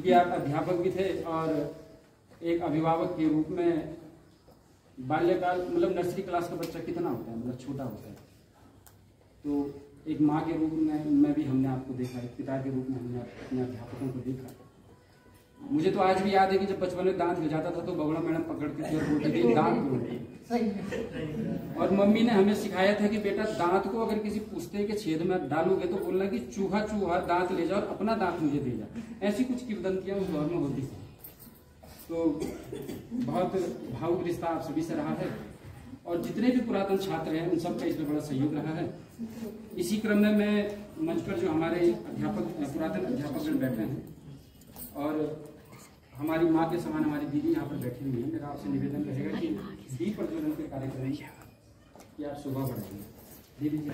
क्योंकि आप अध्यापक भी थे और एक अभिभावक के रूप में बाल्यकाल मतलब नर्सरी क्लास का बच्चा कितना होता है, मतलब छोटा होता है, तो एक माँ के रूप में भी हमने आपको देखा, एक पिता के रूप में हमने अपने अध्यापकों को देखा। मुझे तो आज भी याद है कि जब बचपन में दांत हिल जाता था तो बगड़ा मैडम पकड़ती थी और बोलती थी दांत तोड़। और मम्मी ने हमें सिखाया था कि बेटा दांत को अगर किसी पुस्ते के छेद में डालोगे तो बोलना कि चूहा चूहा दांत ले जा और अपना दांत मुझे दे जा। ऐसी कुछ किंवदंतियां उस दौर में होती थी। तो बहुत भावुक रिश्ता आप सभी से रहा है और जितने भी पुरातन छात्र हैं उन सबका इसमें बड़ा सहयोग रहा है। इसी क्रम में मैं मंच पर जो हमारे अध्यापक पुरातन अध्यापक बैठे हैं और हमारी माँ के समान हमारी दीदी यहाँ पर बैठी हुई है, मेरा आपसे निवेदन रहेगा कि दीप प्रज्वलन के कार्यक्रम की आप शोभा बढ़ाएंगे। दीदी जी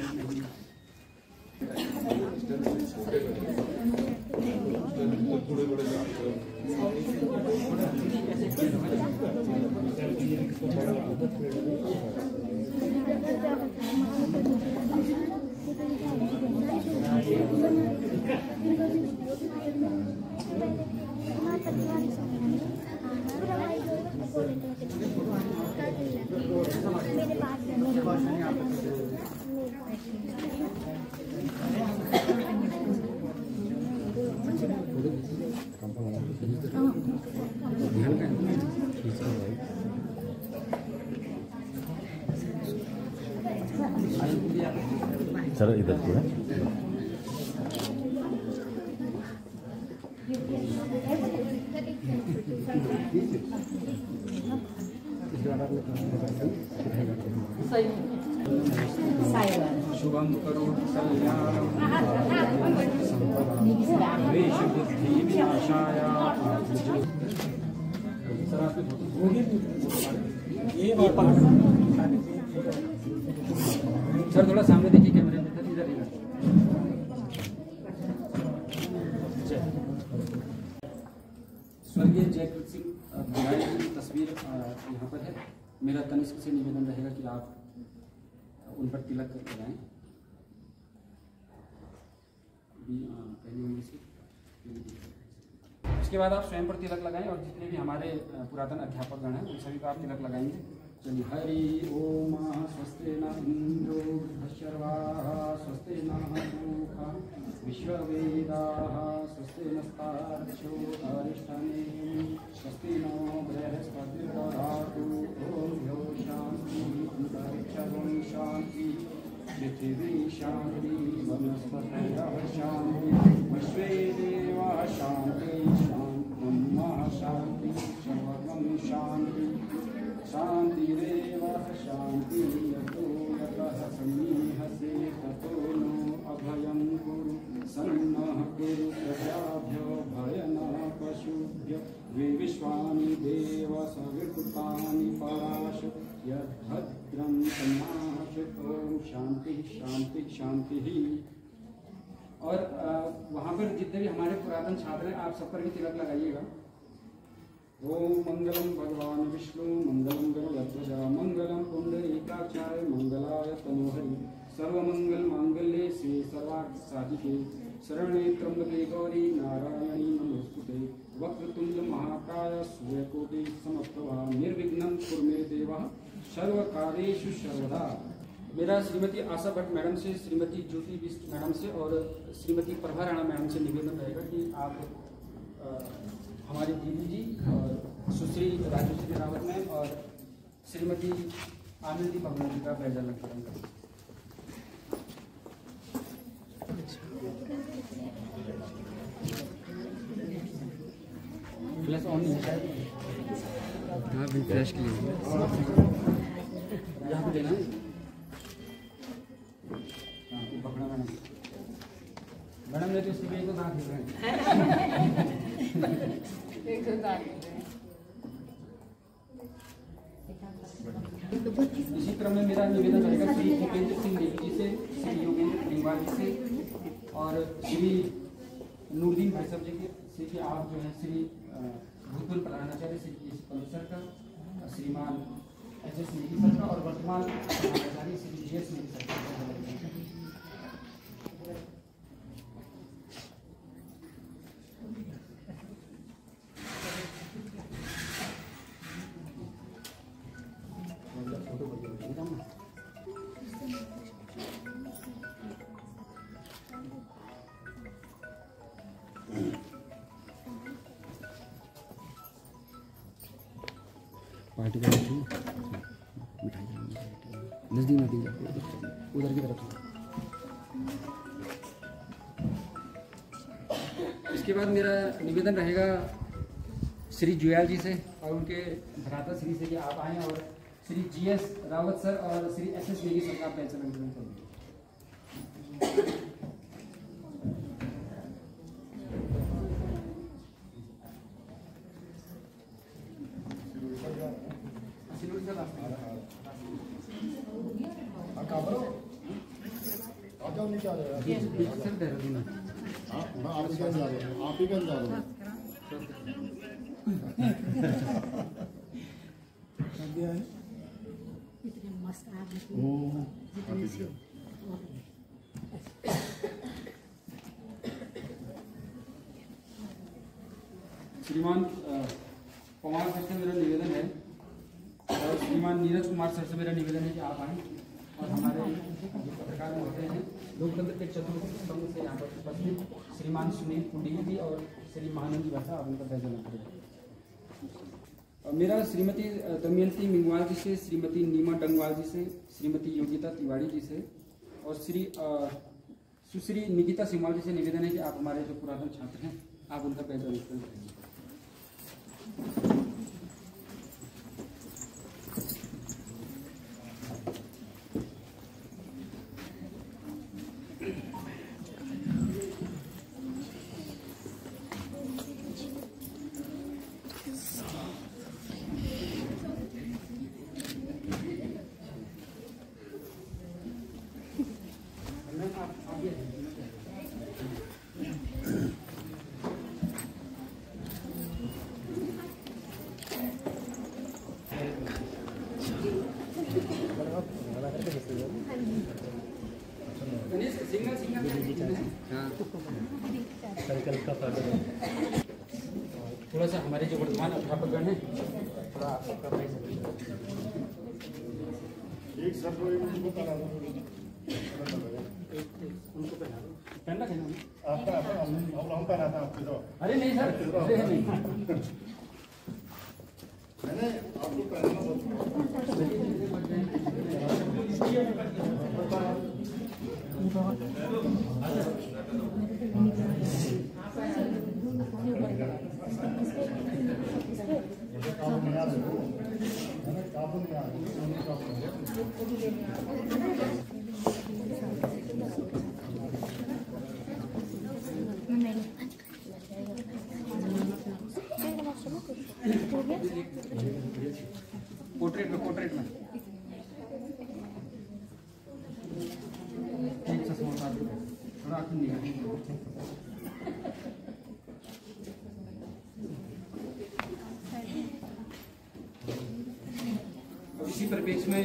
सर इधर को है। शुभम करोति कल्याणं द्वेष बुद्धि विनाशाय। सर थोड़ा सामने देखिए कैमरे में, इधर इधर। स्वर्गीय जयकृत सिंह बिहारी की तस्वीर यहाँ पर है। मेरा तनिष्क से निवेदन रहेगा कि आप उन पर तिलक लगाएं। उसके बाद आप स्वयं पर तिलक लगाएं और जितने भी हमारे पुरातन अध्यापकगण हैं उन सभी पर आप तिलक लगाएंगे। चलिए। हरि ओम स्वस्ति न इंद्रो वृद्धश्रवाः स्वस्ति नः पूषा विश्ववेदाः स्वस्ति नस्तार्क्ष्यो अरिष्टनेमिः स्वस्ति नो बृहस्पतिर्दधातु। ॐ यो शान्ति अन्तरिक्षं शान्ति पृथिवी शान्ति वनस्पतयः शान्ति विश्वे देवाः शान्ति ब्रह्म शान्ति सर्वं शान्ति शान्तिरेव शान्ति। यतो यतः समीहसे ततो नो अभयं कुरु सन्नः कुरु प्रजाभ्यो भयनः पशुभ्यो विश्वानि देव सविकृतानि पराश यद्भद्रं तन्नाश। ओम शांति शांति शांति ही। और वहाँ पर जितने भी हमारे पुरातन छात्र हैं आप सब पर भी तिलक लगाइएगा। ओम मंगलम भगवान विष्णु मंगलम गरुड़ध्वज मंगलम पुंडरीकाक्षाय मंगलाय तनोहरि सर्वमंगल मांगल्ये शिवे सर्वार्थ साधिके शरणे त्र्यंबके गौरी नारायणी नमोस्तुते वक्रतुंड महाकाय सूर्यकोटि समप्रभा निर्विघ्नं कुरु मे देवा सर्वकार्येषु सर्वदा। मेरा श्रीमती आशा भट्ट मैडम से, श्रीमती ज्योति बिष्ट मैडम से और श्रीमती प्रभा राणा मैडम से निवेदन रहेगा कि आप हमारी दीदी जी और सुश्री राजश्री रावत मैम और श्रीमती आनंदी भगवान जी का बैज अलंकरण करें। फ्लैश ऑन नहीं है यहाँ भी फ्लैश के लिए यहाँ पे देना है। हाँ पकड़ा मैडम ने तो इसमें तो दांत हिल रहे हैं। इसी क्रम में मेरा निवेदन रहेगा श्री भूपेंद्र सिंह देवी जी से, श्री योगेंद्र प्रेमवाल जी से और श्री नूरदीन भाई साहब जी से कि आप जो है श्री भूतपूर्व प्रधानाचार्य श्री सर का, श्रीमान एच.एस. नेगी सर का और वर्तमान प्रधानाचार्य श्री जी.एस. नेगी सर का। घाटी का बैठी मिठाई नज़दीक नदी उधर की तरफ से। इसके बाद मेरा निवेदन रहेगा श्री जुयाल जी से और उनके भ्राता श्री से कि आप आएँ और श्री GS रावत सर और श्री SS नेगी सर का पेंशन वितरण करेंगे। सर देहरादून में आप ही बन जा रहे हो। इतने मस्त आग श्रीमान पवार सर से मेरा निवेदन है और श्रीमान नीरज कुमार सर से मेरा निवेदन है कि आप आएँ और हमारे जो पत्रकार होते हैं लोकतंत्र के चतुर्थ स्तंभ से यहाँ पर उपस्थित श्रीमान सुनील कुंडी जी और श्री महानंद जी भाषा आप उनका फैसला करेंगे। और मेरा श्रीमती दमयंती मिंगवाल जी से, श्रीमती नीमा डंगवाल जी से, श्रीमती योगिता तिवारी जी से और सुश्री निकिता सिंगवाल जी से निवेदन है कि आप हमारे जो पुरातन छात्र हैं आप उनका फैसला करेंगे। थोड़ा सा हमारे जो वर्तमान अध्यापकगण हैं थोड़ा आपका उनको पहनना अरे नहीं सर, अरे नहीं आपको पहनना पोर्ट्रेट में थोड़ा आगे निकाल। इसी परिप्रेक्ष्य में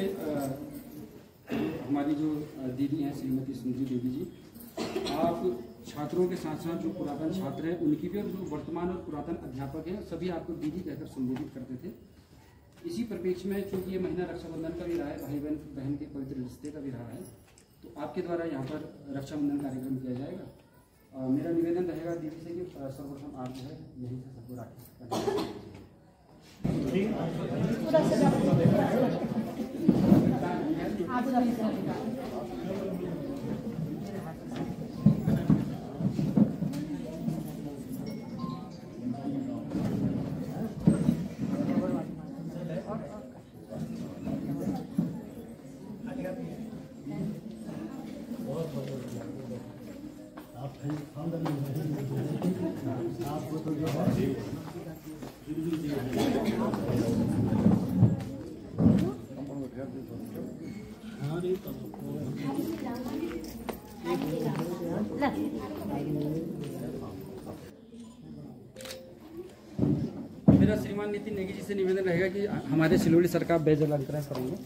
हमारी जो दीदी हैं श्रीमती सुंदरी देवी जी, आप छात्रों के साथ साथ जो पुरातन छात्र हैं उनकी भी और जो वर्तमान और पुरातन अध्यापक हैं सभी आपको दीदी कहकर संबोधित करते थे। इसी परिप्रेक्ष्य में चूँकि ये महीना रक्षाबंधन का भी रहा है, भाई बहन के पवित्र रिश्ते का भी रहा है, तो आपके द्वारा यहाँ पर रक्षाबंधन कार्यक्रम किया जाएगा। मेरा निवेदन रहेगा दीदी से कि सर्वप्रथम आप जो है यहीं से सबको राखी। मेरा श्रीमान नितिन नेगी जी से निवेदन रहेगा कि हमारे सिलोड़ी सर का बेजल अंतरण करेंगे।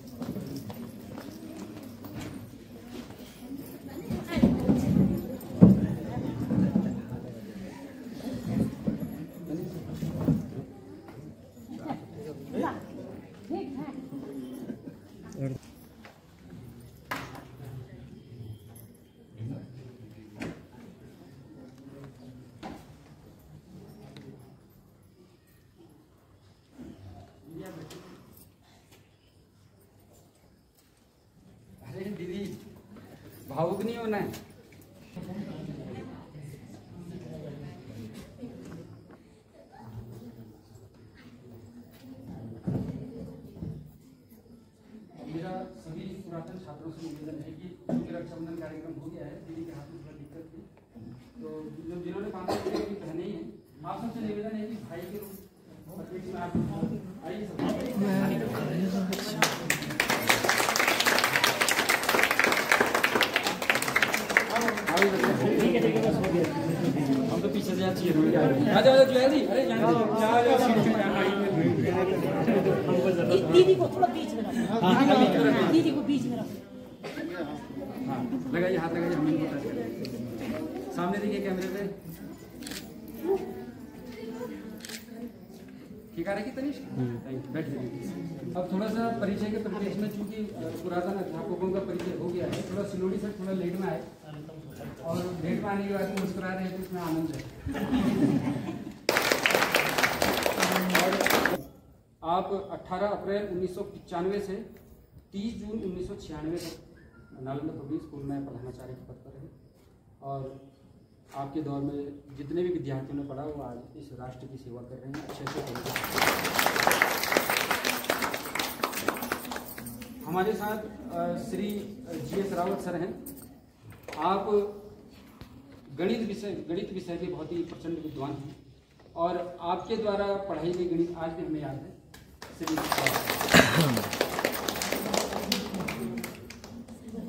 भावुक नहीं होना है। मेरा सभी पुरातन छात्रों से निवेदन है कि क्योंकि रक्षाबंधन कार्यक्रम हो गया है, दीदी के हाथ में थोड़ा दिक्कत थी, तो जिन्होंने 500 रुपये की पहने ही है, आप सबसे निवेदन है कि भाई के रूप में आप आइए सब। हम तो पीछे से चाहिए दीदी को थोड़ा बीच में रखो, दीदी को बीच में रखो। हाँ लगाइए, हाथ लगाइए, हम इनको टच करें। सामने देखिए कैमरे पे, ठीक आ रही तनिष? बैठ जाइए। अब थोड़ा सा परिचय के परिपेक्ष में, चूंकि पुरातन अध्यापकों का परिचय हो गया है, थोड़ा सिलोड़ी से थोड़ा लेट में आए और लेट में आने के बाद मुस्कुरा रहे हैं तो इसमें आनंद है। आप 18 अप्रैल 1995 से 30 जून 1996 तक नालंदा पब्लिक स्कूल में प्रधानाचार्य के पद पर रहे और आपके दौर में जितने भी विद्यार्थियों ने पढ़ा वो आज इस राष्ट्र की सेवा कर रहे हैं अच्छे अच्छे तरीके से। हमारे साथ श्री GS रावत सर हैं। आप गणित विषय के बहुत ही प्रचंड विद्वान हैं और आपके द्वारा पढ़ाई गई गणित आज भी हमें याद है।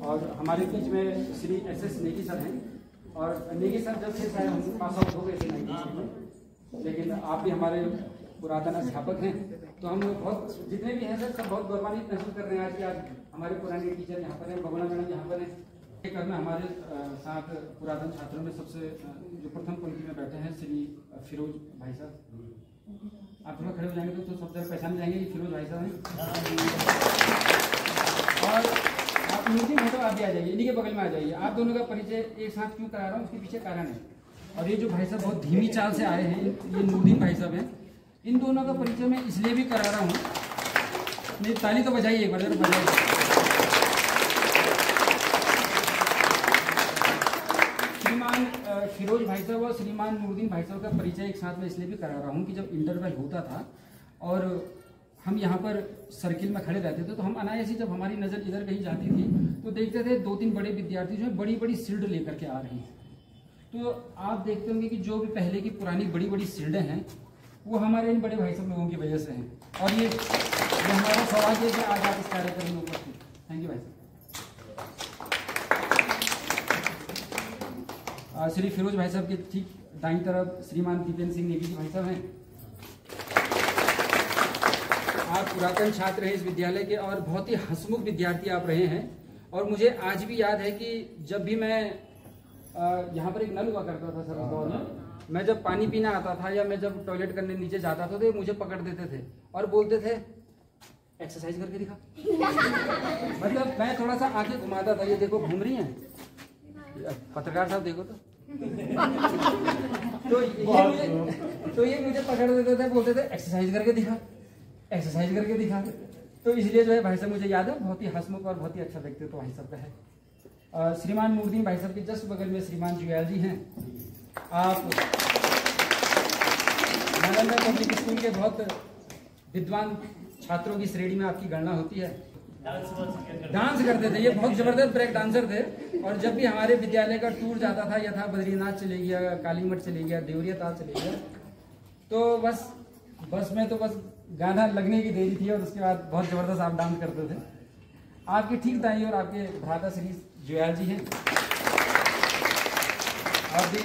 और हमारे बीच में श्री SS नेगी सर हैं और नेगी सर जब से शायद हम पास आउट हो गए थे 96 में, लेकिन आप भी हमारे पुरातन अध्यापक हैं, तो हम बहुत जितने भी हैं सर सब बहुत गौरवान्वित महसूस कर रहे हैं आज कि आज हमारे पुराने टीचर यहाँ पर हैं, भगवाना मैडम यहाँ पर हैं। एक में हमारे साथ पुरातन छात्रों में सबसे जो प्रथम पंक्ति में बैठे हैं श्री फिरोज भाई साहब। आप थोड़ा खड़े हो जाएंगे तो सब जगह पहचान जाएंगे कि फिरोज भाई साहब हैं। और आप मीटिंग है तो आप भी आ जाइए, इन्हीं के बगल में आ जाइए। आप दोनों का परिचय एक साथ क्यों करा रहा हूँ, उसके पीछे कारण है। और ये जो भाई साहब बहुत धीमी चाल से आए हैं, ये नूरदीन भाई साहब हैं, इन दोनों का परिचय मैं इसलिए भी करा रहा हूँ। नहीं ताली तो बजाइए एक बार, जरूर बजाइए। श्रीमान फिरोज भाई साहब और श्रीमान नूरदीन भाई साहब का परिचय एक साथ में इसलिए भी करा रहा हूँ कि जब इंटरवल होता था और हम यहाँ पर सर्किल में खड़े रहते थे तो हम अनायास ही जब हमारी नज़र इधर कहीं जाती थी तो देखते थे 2-3 बड़े विद्यार्थी जो है बड़ी बड़ी शील्ड लेकर के आ रहे हैं। तो आप देखते होंगे कि जो भी पहले की पुरानी बड़ी बड़ी शील्डें हैं वो हमारे इन बड़े भाई सब लोगों की वजह से हैं और ये हमारा सौभाग्य है कि आज आप इस कार्यक्रम में उपस्थित। थैंक यू भाई साहब। श्री फिरोज भाई साहब के ठीक दाईं तरफ श्रीमान दीपेंद्र सिंह नेगी जी भाई साहब हैं। आप पुरातन छात्र हैं इस विद्यालय के और बहुत ही हंसमुख विद्यार्थी आप रहे हैं और मुझे आज भी याद है कि जब भी मैं यहाँ पर एक नल हुआ करता था सर उस दौर में, मैं जब पानी पीना आता था या मैं जब टॉयलेट करने नीचे जाता था तो मुझे पकड़ देते थे और बोलते थे एक्सरसाइज करके दिखा। मतलब मैं थोड़ा सा आंखें घुमाता था, ये देखो घूम रही हैं पत्रकार साहब देखो तो ये मुझे पकड़ देते थे, बोलते थे एक्सरसाइज करके दिखा, एक्सरसाइज करके दिखा। तो इसलिए जो है भाई साहब मुझे याद है बहुत ही हंसमुख और बहुत ही अच्छा व्यक्तित्व भाई साहब का है। श्रीमान नूरदीन भाई साहब के जस्ट बगल में श्रीमान जुएल जी हैं। आप नालंदा पब्लिक स्कूल के बहुत विद्वान छात्रों की श्रेणी में आपकी गणना होती है। डांस करते थे, ये बहुत जबरदस्त ब्रेक डांसर थे और जब भी हमारे विद्यालय का टूर जाता था या था बद्रीनाथ चले गया, कालीमठ चले गया, देवरिया ताल चले गया, तो बस में तो बस गाना लगने की देरी थी और उसके बाद बहुत जबरदस्त आप डांस करते थे। आपकी ठीक दाई और आपके भ्राता श्री जुएल जी हैं। आप भी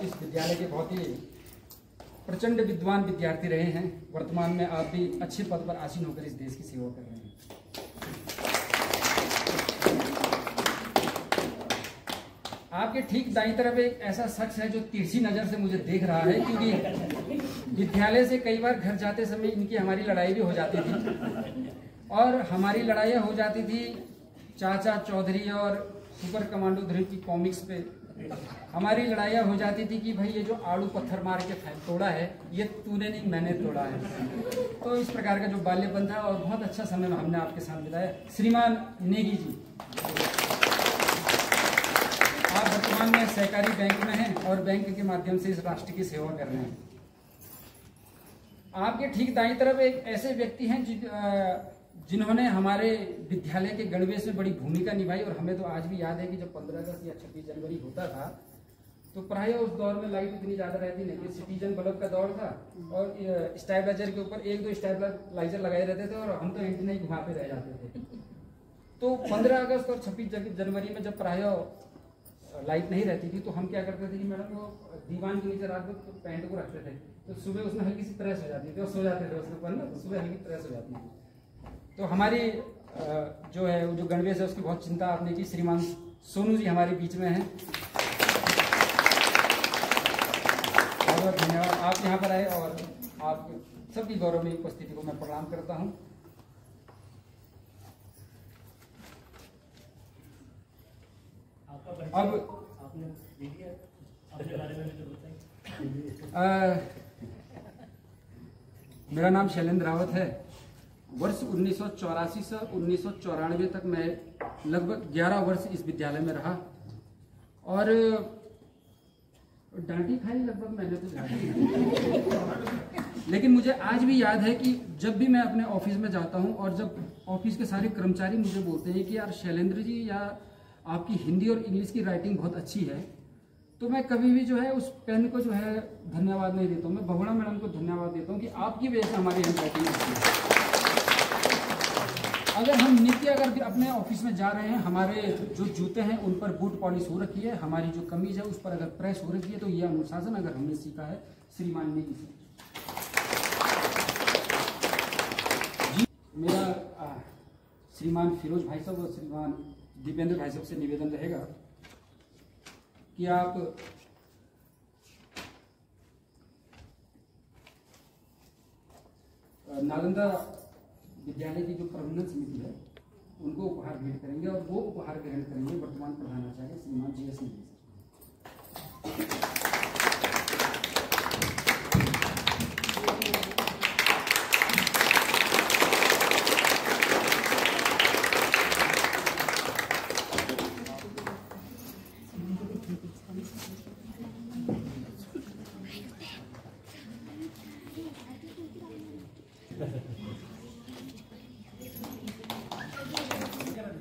इस विद्यालय के बहुत ही प्रचंड विद्वान विद्यार्थी रहे हैं। वर्तमान में आप भी अच्छे पद पर आसीन होकर इस देश की सेवा कर रहे हैं। आपके ठीक दाईं तरफ एक ऐसा शख्स है जो तिरछी नजर से मुझे देख रहा है, क्योंकि विद्यालय से कई बार घर जाते समय इनकी हमारी लड़ाई भी हो जाती थी और हमारी लड़ाइयाँ हो जाती थी चाचा चौधरी और सुपर कमांडो ध्रुव की कॉमिक्स पे। हमारी लड़ाइयाँ हो जाती थी कि भाई ये जो आड़ू पत्थर मार के तोड़ा है ये तूने नहीं मैंने तोड़ा है। तो इस प्रकार का जो बाल्यपन था और बहुत अच्छा समय हमने आपके साथ बिताया। श्रीमान नेगी जी सहकारी बैंक में हैं और बैंक के माध्यम से इस राष्ट्र की सेवा कर रहे हैं। आपके ठीक दाईं तरफ एक ऐसे व्यक्ति हैं जिन्होंने हमारे विद्यालय के गणवेश में बड़ी भूमिका निभाई और हमें तो आज भी याद है कि जब 15 अगस्त या 26 जनवरी होता था तो प्राय उस दौर में लाइट इतनी ज्यादा रहती नहीं थी, सिटीजन बल्ब का दौर था और स्टेबलाइजर के ऊपर 1-2 स्टेबलाइजर लगाए रहते थे और हम तो एंटीना ही घुमाते रह जाते थे। तो 15 अगस्त और 26 जनवरी में जब प्राय लाइट नहीं रहती थी तो हम क्या करते थे कि मैडम वो दीवान के नीचे रात को पैंट को रखते थे तो सुबह उसमें हल्की सी प्रेस हो जाती थी और सो जाते थे उसके ऊपर ना, तो सुबह हल्की प्रेस हो जाती थी। तो हमारी जो है जो गणवेश है उसकी बहुत चिंता आपने की। श्रीमान सोनू जी हमारे बीच में हैं, बहुत बहुत धन्यवाद आप यहाँ पर आए और आप सबकी गौरवनीय उपस्थिति को मैं प्रणाम करता हूँ। अब मेरा नाम शैलेंद्र रावत है। वर्ष 1984 से 1994 तक मैं लगभग 11 वर्ष इस विद्यालय में रहा और डांटी खाई लगभग मैंने तो डांटी, लेकिन मुझे आज भी याद है कि जब भी मैं अपने ऑफिस में जाता हूं और जब ऑफिस के सारे कर्मचारी मुझे बोलते हैं कि यार शैलेंद्र जी या आपकी हिंदी और इंग्लिश की राइटिंग बहुत अच्छी है, तो मैं कभी भी जो है उस पेन को जो है धन्यवाद नहीं देता हूँ। मैं बहुगुणा मैडम को धन्यवाद देता हूँ कि आपकी वजह से हमारी हैंड राइटिंग अच्छी है। अगर हम नित्य अगर अपने ऑफिस में जा रहे हैं, हमारे जो जूते हैं उन पर बूट पॉलिश हो रखी है, हमारी जो कमीज है उस पर अगर प्रेस हो रखी है, तो ये अनुशासन अगर हमने सीखा है श्रीमान ने जी। मेरा श्रीमान फिरोज भाई साहब और श्रीमान दीपेंद्र भाई साहब से निवेदन रहेगा कि आप नालंदा विद्यालय की जो प्रबंधन समिति है उनको उपहार भेंट करेंगे और वो उपहार ग्रहण करेंगे वर्तमान प्रधानाचार्य श्रीमान GS नेगी।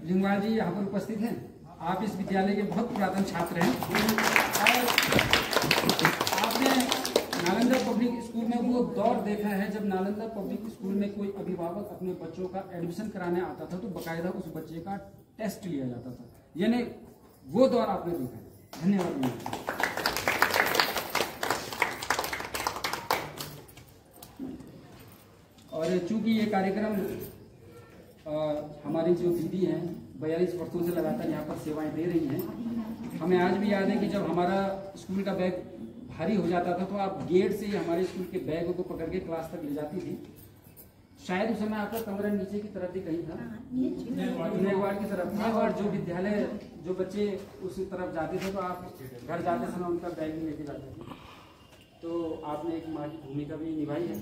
लिंगवाल जी यहाँ पर उपस्थित हैं। आप इस विद्यालय के बहुत पुरातन छात्र हैं और आपने नालंदा पब्लिक स्कूल में वो दौर देखा है जब नालंदा पब्लिक स्कूल में कोई अभिभावक अपने बच्चों का एडमिशन कराने आता था तो बकायदा उस बच्चे का टेस्ट लिया जाता था, यानी वो दौर आपने देखा है। धन्यवाद। और चूंकि ये कार्यक्रम हमारी जो दीदी हैं 42 वर्षों से लगातार यहाँ पर सेवाएं दे रही हैं, हमें आज भी याद है कि जब हमारा स्कूल का बैग भारी हो जाता था तो आप गेट से ही हमारे स्कूल के बैग को पकड़ के क्लास तक ले जाती थी। शायद उस समय आपका कमरा नीचे की तरफ भी कहीं था, नेगवाड़ की तरफ था, और जो विद्यालय जो बच्चे उस तरफ जाते थे तो आप घर जाते समय उनका बैग भी लेके जाते थे, तो आपने एक माँ की भूमिका भी निभाई है।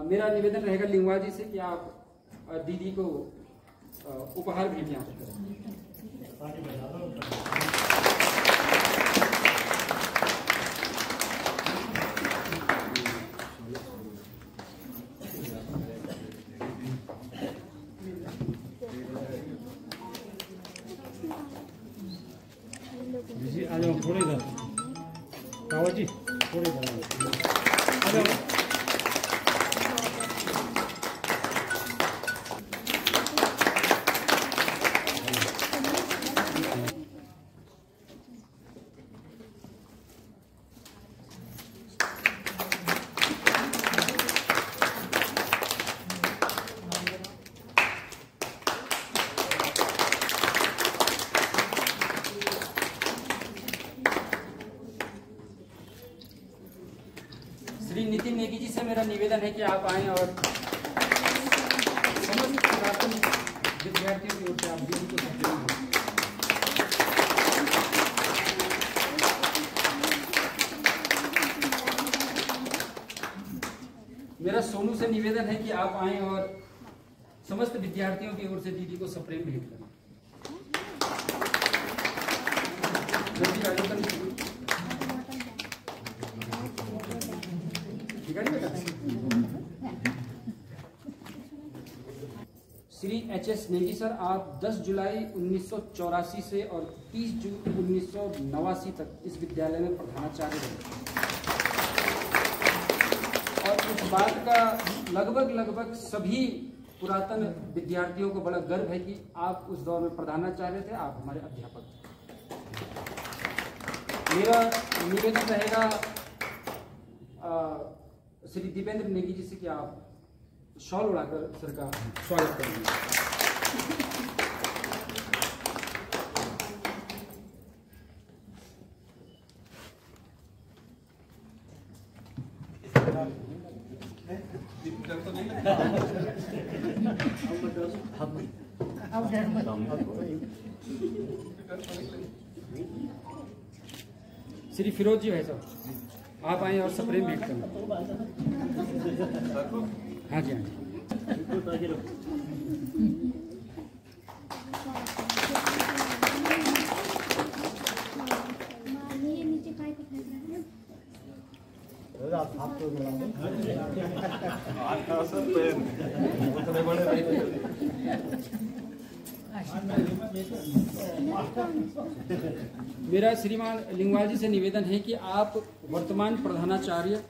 मेरा निवेदन रहेगा लिंगवा जी से कि आप दीदी को उपहार भेंट यहाँ पर करें। जी आ जाओ थोड़े इधर, कावड़ जी थोड़े इधर आ जाओ। श्री नितिन नेगी जी से मेरा निवेदन है कि आप आएं और समस्त पुरातन विद्यार्थियों की ओर से आप दीदी को सम्मान दें। मेरा सोनू से निवेदन है कि आप आएं और समस्त विद्यार्थियों की ओर से दीदी को सप्रेम भेंट करें। एच.एस. नेगी सर, आप 10 जुलाई 1984 से और 30 जून 1989 तक इस विद्यालय में प्रधानाचार्य रहे और इस बात का लगभग सभी पुरातन विद्यार्थियों को बड़ा गर्व है कि आप उस दौर में प्रधानाचार्य थे, आप हमारे अध्यापक थे। मेरा निवेदन रहेगा श्री दीपेंद्र नेगी जी से कि आप शॉल उड़ाकर सर का स्वागत करेंगे। श्री फिरोज जी भाई साहब, आप आए और सप्रेम भेंट करें। हाँ जी, हाँ जी। मेरा श्रीमान लिंगवाल जी से निवेदन है कि आप वर्तमान प्रधानाचार्य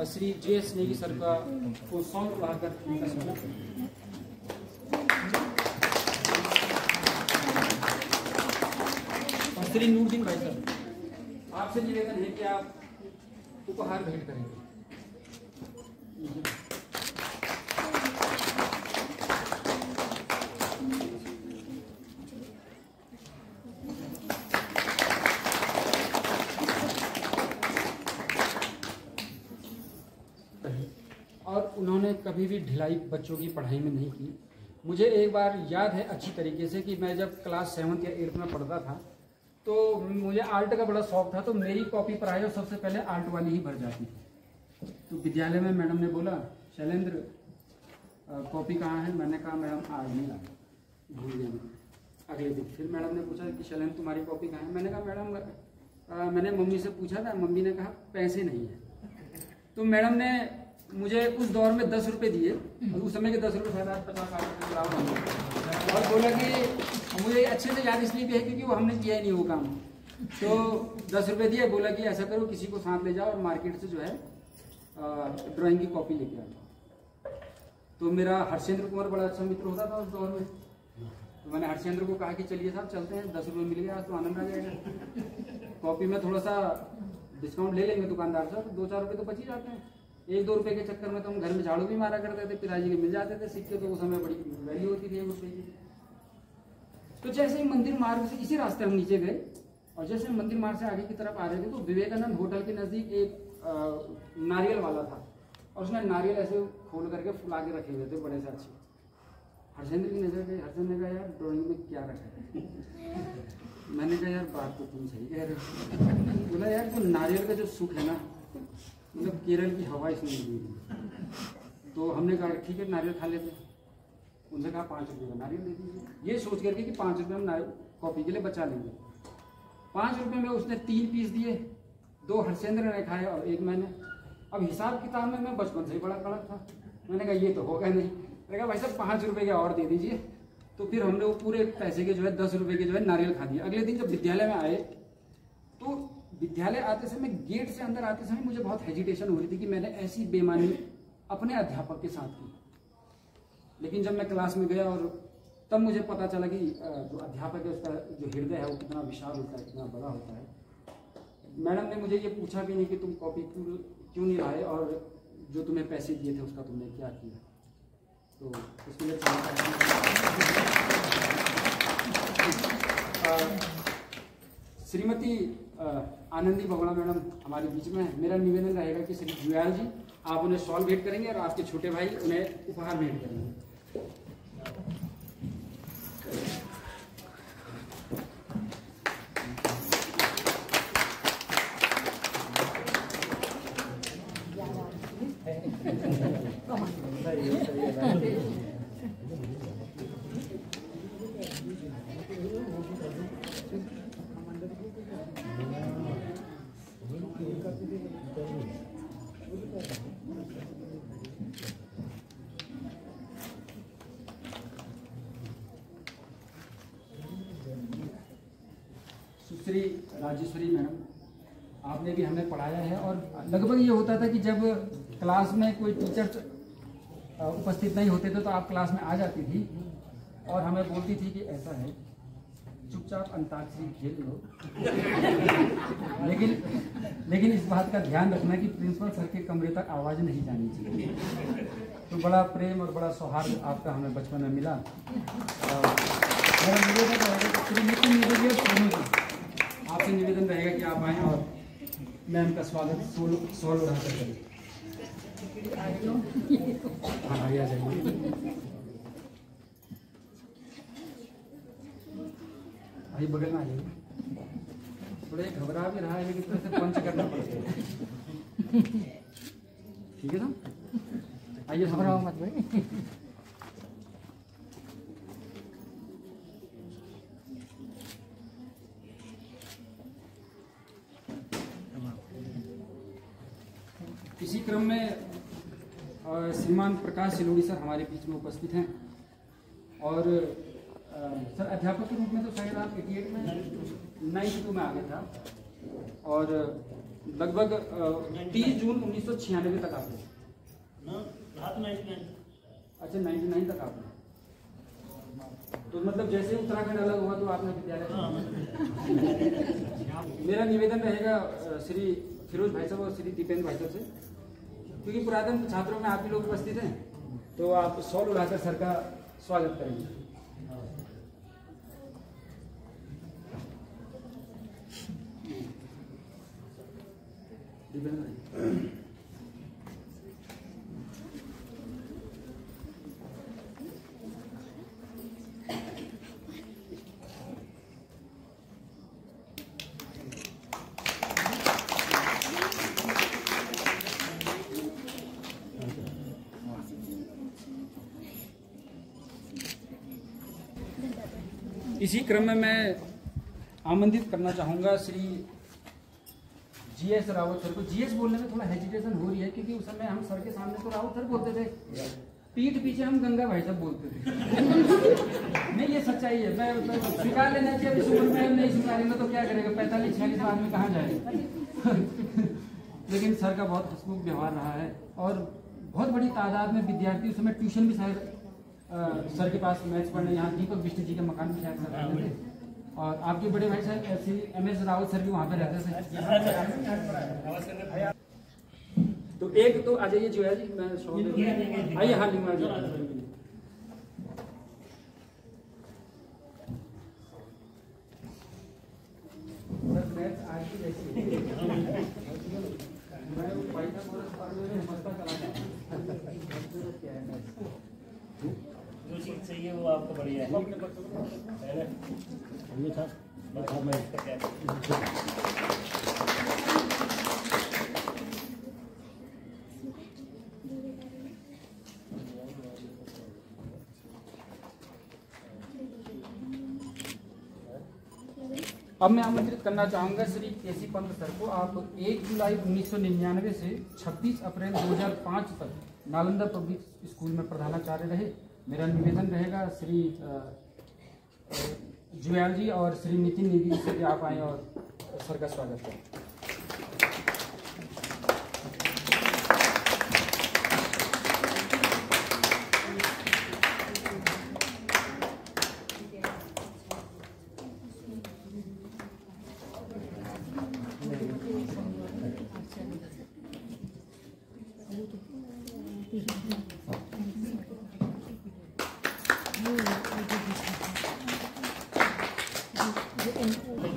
श्री जे.एस. नेगी सर का को सॉन्ग उड़ाकर और श्री नूरदीन भाई सर, आपसे निवेदन है कि आप उपहार भेंट करेंगे। और उन्होंने कभी भी ढिलाई बच्चों की पढ़ाई में नहीं की। मुझे एक बार याद है अच्छी तरीके से कि मैं जब क्लास 7th या 8th में पढ़ता था तो मुझे आर्ट का बड़ा शौक था, तो मेरी कॉपी पढ़ाई और सबसे पहले आर्ट वाली ही भर जाती थी। तो विद्यालय में मैडम ने बोला, शैलेंद्र कॉपी कहाँ है? मैंने कहा मैडम आज नहीं ला, भूल गया। अगले दिन फिर मैडम ने पूछा कि शैलेंद्र तुम्हारी कॉपी कहाँ है? मैंने कहा मैडम मैंने मम्मी से पूछा था, मम्मी ने कहा पैसे नहीं है। तो मैडम ने मुझे उस दौर में 10 रुपये दिए, और उस समय के 10 रुपये शायद 50 और बोला कि मुझे अच्छे से याद इसलिए भी है क्योंकि वो हमने किया ही नहीं वो काम। तो 10 रुपये दिए, बोला कि ऐसा करो किसी को साथ ले जाओ और मार्केट से जो है ड्राइंग की कॉपी लेके आओ। तो मेरा हर्षेंद्र कुमार बड़ा अच्छा मित्र होता था उस दौर में, तो मैंने हर्षेंद्र को कहा कि चलिए साहब चलते हैं, 10 रुपये मिल गया आज तो आनंद आ जाएगा। कॉपी में थोड़ा सा डिस्काउंट ले लेंगे दुकानदार से, तो 2-4 रुपये तो बच ही जाते हैं। 1-2 रुपये के चक्कर में तो हम घर में झाड़ू भी मारा करते थे, पिताजी के मिल जाते थे सिक्के, तो उस समय बड़ी वैल्यू होती थी 1 रुपये की। तो जैसे ही मंदिर मार्ग से इसी रास्ते हम नीचे गए और जैसे मंदिर मार्ग से आगे की तरफ आ रहे थे तो विवेकानंद होटल के नजदीक एक नारियल वाला था और उसने नारियल ऐसे खोल करके फुला के रखे हुए थे बड़े से अच्छे। हर्षेंद्र की नजर गई, हर्षेंद्र ने कहा यार ड्राइंग में क्या रखा है? मैंने कहा यार बात तो तुम सही कह रहे हो। बोला यार तो नारियल का जो सुख है ना, मतलब केरल की हवा इसमें मिली हुई। तो हमने कहा ठीक है नारियल खा लेते। उनसे कहा 5 रुपये का नारियल दे दीजिए, ये सोच करके कि 5 रुपये हम कॉपी के लिए बचा लेंगे। 5 रुपये में उसने 3 पीस दिए, 2 हर्षेंद्र ने खाए और 1 मैंने। अब हिसाब किताब में मैं बचपन से ही बड़ा कड़क था, मैंने कहा ये तो होगा नहीं। मैंने कहा भाई साहब 5 रुपये के और दे दीजिए। तो फिर हमने वो पूरे पैसे के जो है 10 रुपये के जो है नारियल खा दिया। अगले दिन जब विद्यालय में आए तो विद्यालय आते समय गेट से अंदर आते समय मुझे बहुत हेजिटेशन हो रही थी कि मैंने ऐसी बेईमानी अपने अध्यापक के साथ की। लेकिन जब मैं क्लास में गया और तब मुझे पता चला कि जो अध्यापक है उसका जो हृदय है वो कितना विशाल होता है, कितना बड़ा होता है। मैडम ने मुझे ये पूछा भी नहीं कि तुम कॉपी क्यों नहीं लाए और जो तुम्हें पैसे दिए थे उसका तुमने क्या किया। तो उसके लिए श्रीमती आनंदी बगड़ा मैडम हमारे बीच में है। मेरा निवेदन रहेगा कि श्री जुयाल जी आप उन्हें शॉल भेंट करेंगे और आपके छोटे भाई उन्हें उपहार भेंट करेंगे। श्री राजेश्वरी मैडम, आपने भी हमें पढ़ाया है। और लगभग ये होता था कि जब क्लास में कोई टीचर उपस्थित नहीं होते थे तो आप क्लास में आ जाती थी और हमें बोलती थी कि ऐसा है, चुपचाप अंताक्षरी खेल लो। लेकिन इस बात का ध्यान रखना कि प्रिंसिपल सर के कमरे तक आवाज़ नहीं जानी चाहिए। तो बड़ा प्रेम और बड़ा सौहार्द आपका हमें बचपन में मिला। मेरा निवेदन रहेगा श्री नितिन निवेदी और सोनू जी, आपसे निवेदन रहेगा कि आप आएँ और मैम का स्वागत सोल उड़ाकर करें। हाँ आ जाइए भाई, बगल में आ जाइए। थोड़े घबरा भी रहा है लेकिन थोड़ा सा पंच करना पड़ता है। ठीक है ना, आइए घबराओ मत भाई। इसी क्रम में श्रीमान प्रकाश सिलोड़ी सर हमारे बीच में उपस्थित हैं। और सर अध्यापक के रूप में तो शायद आप 88 में 92 में आ गए था और लगभग 30 जून 1996 तक आप अच्छा 99 तक आपने, तो मतलब जैसे उत्तराखंड अलग हुआ तो आपने विद्यालय। मेरा निवेदन रहेगा श्री फिरोज भाई साहब और श्री दीपेंद्र भाई साहब से, क्योंकि पुरातन छात्रों में आप भी लोग उपस्थित हैं, तो आप शॉल उड़ाकर सर का स्वागत करेंगे। इसी क्रम में मैं आमंत्रित करना चाहूँगा श्री GS रावत सर को। GS बोलने में थोड़ा हेजिटेशन हो रही है क्योंकि उस समय हम सर के सामने तो रावत सर बोलते थे, पीठ पीछे हम गंगा भाई साहब बोलते थे। नहीं, ये सच्चाई है। मैं स्वीकार लेना चाहिए, अभी उम्र में नहीं स्वीकारेंगे तो क्या करेगा, 45-46 आदमी कहाँ जाएगा। लेकिन सर का बहुत हंसमुख व्यवहार रहा है और बहुत बड़ी तादाद में विद्यार्थी, उस समय ट्यूशन भी सर के पास मैथ्स पढ़ने यहाँ दीपक बिष्ट जी के मकान में शायद रहते थे। और आपके बड़े भाई साहब श्री MS रावत सर भी वहाँ पे रहते थे। तो एक तो आ जाइए जो है जी, मैं आइए हाल ही में जो चीज चाहिए वो आपको बढ़िया है। अब मैं आमंत्रित करना चाहूँगा श्री केसी पंत सर को। आप 1 जुलाई 1999 से 26 अप्रैल 2005 तक नालंदा पब्लिक स्कूल में प्रधानाचार्य रहे। मेरा निवेदन रहेगा श्री जुयाल जी और श्री नितिन निधि से कि आप आएँ और सर का स्वागत करें।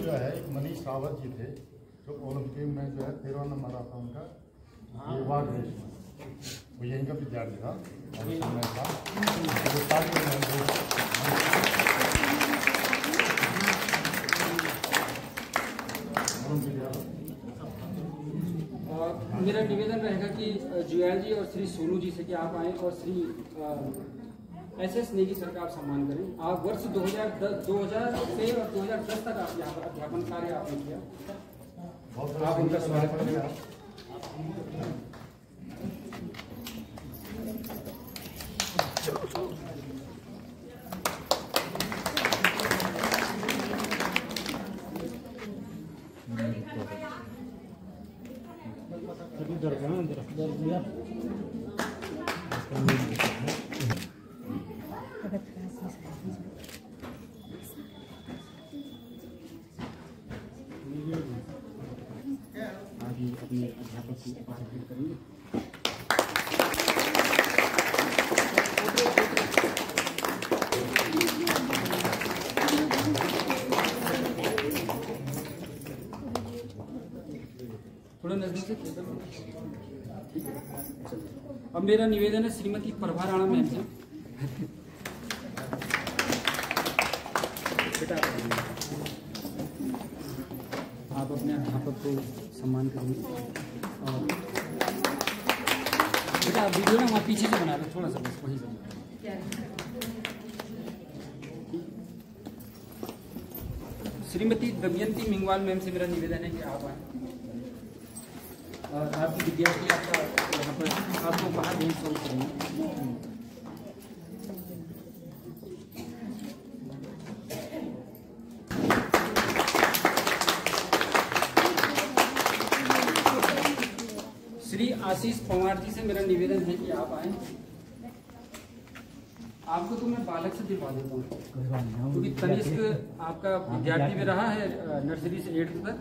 जो है मनीष रावत जी थे, जो ओलंपिक में जो है 13वां नंबर आता उनका, ये वार्ड रेस में, वो यहीं का विद्यार्थी था और उस समय था और मेरा निवेदन रहेगा कि जुयाल जी और श्री सोनू जी से कि आप आएँ और श्री SS नेगी सर का आप सम्मान करें। आप वर्ष 2006 और 2010 तक आप यहाँ पर अध्यापन कार्य आपने किया। आप उनका स्वागत करें। दर्द दिया आगे अपने अध्यापक को उपहार भेंट करेंगे। थोड़ा नजदीक से ठीक है। अब मेरा निवेदन है श्रीमती प्रभा राणा मैम से। बेटा आप अपने अध्यापक को सम्मान करेंगे और बेटा आप वीडियो ना वहाँ पीछे से बना लो, थोड़ा सा बस वहीं से। श्रीमती दमयंती मिंगवाल मैम से मेरा निवेदन है कि आप आए और आपकी विद्यार्थी आपका यहाँ पर आपको बाहर भेज करेंगे। श्री आशीष पवार जी से मेरा निवेदन है कि आप आए। आपको तो मैं बालक से दिलवा देता हूँ क्योंकि तनिष्क आपका विद्यार्थी में रहा है नर्सरी से 8th तक।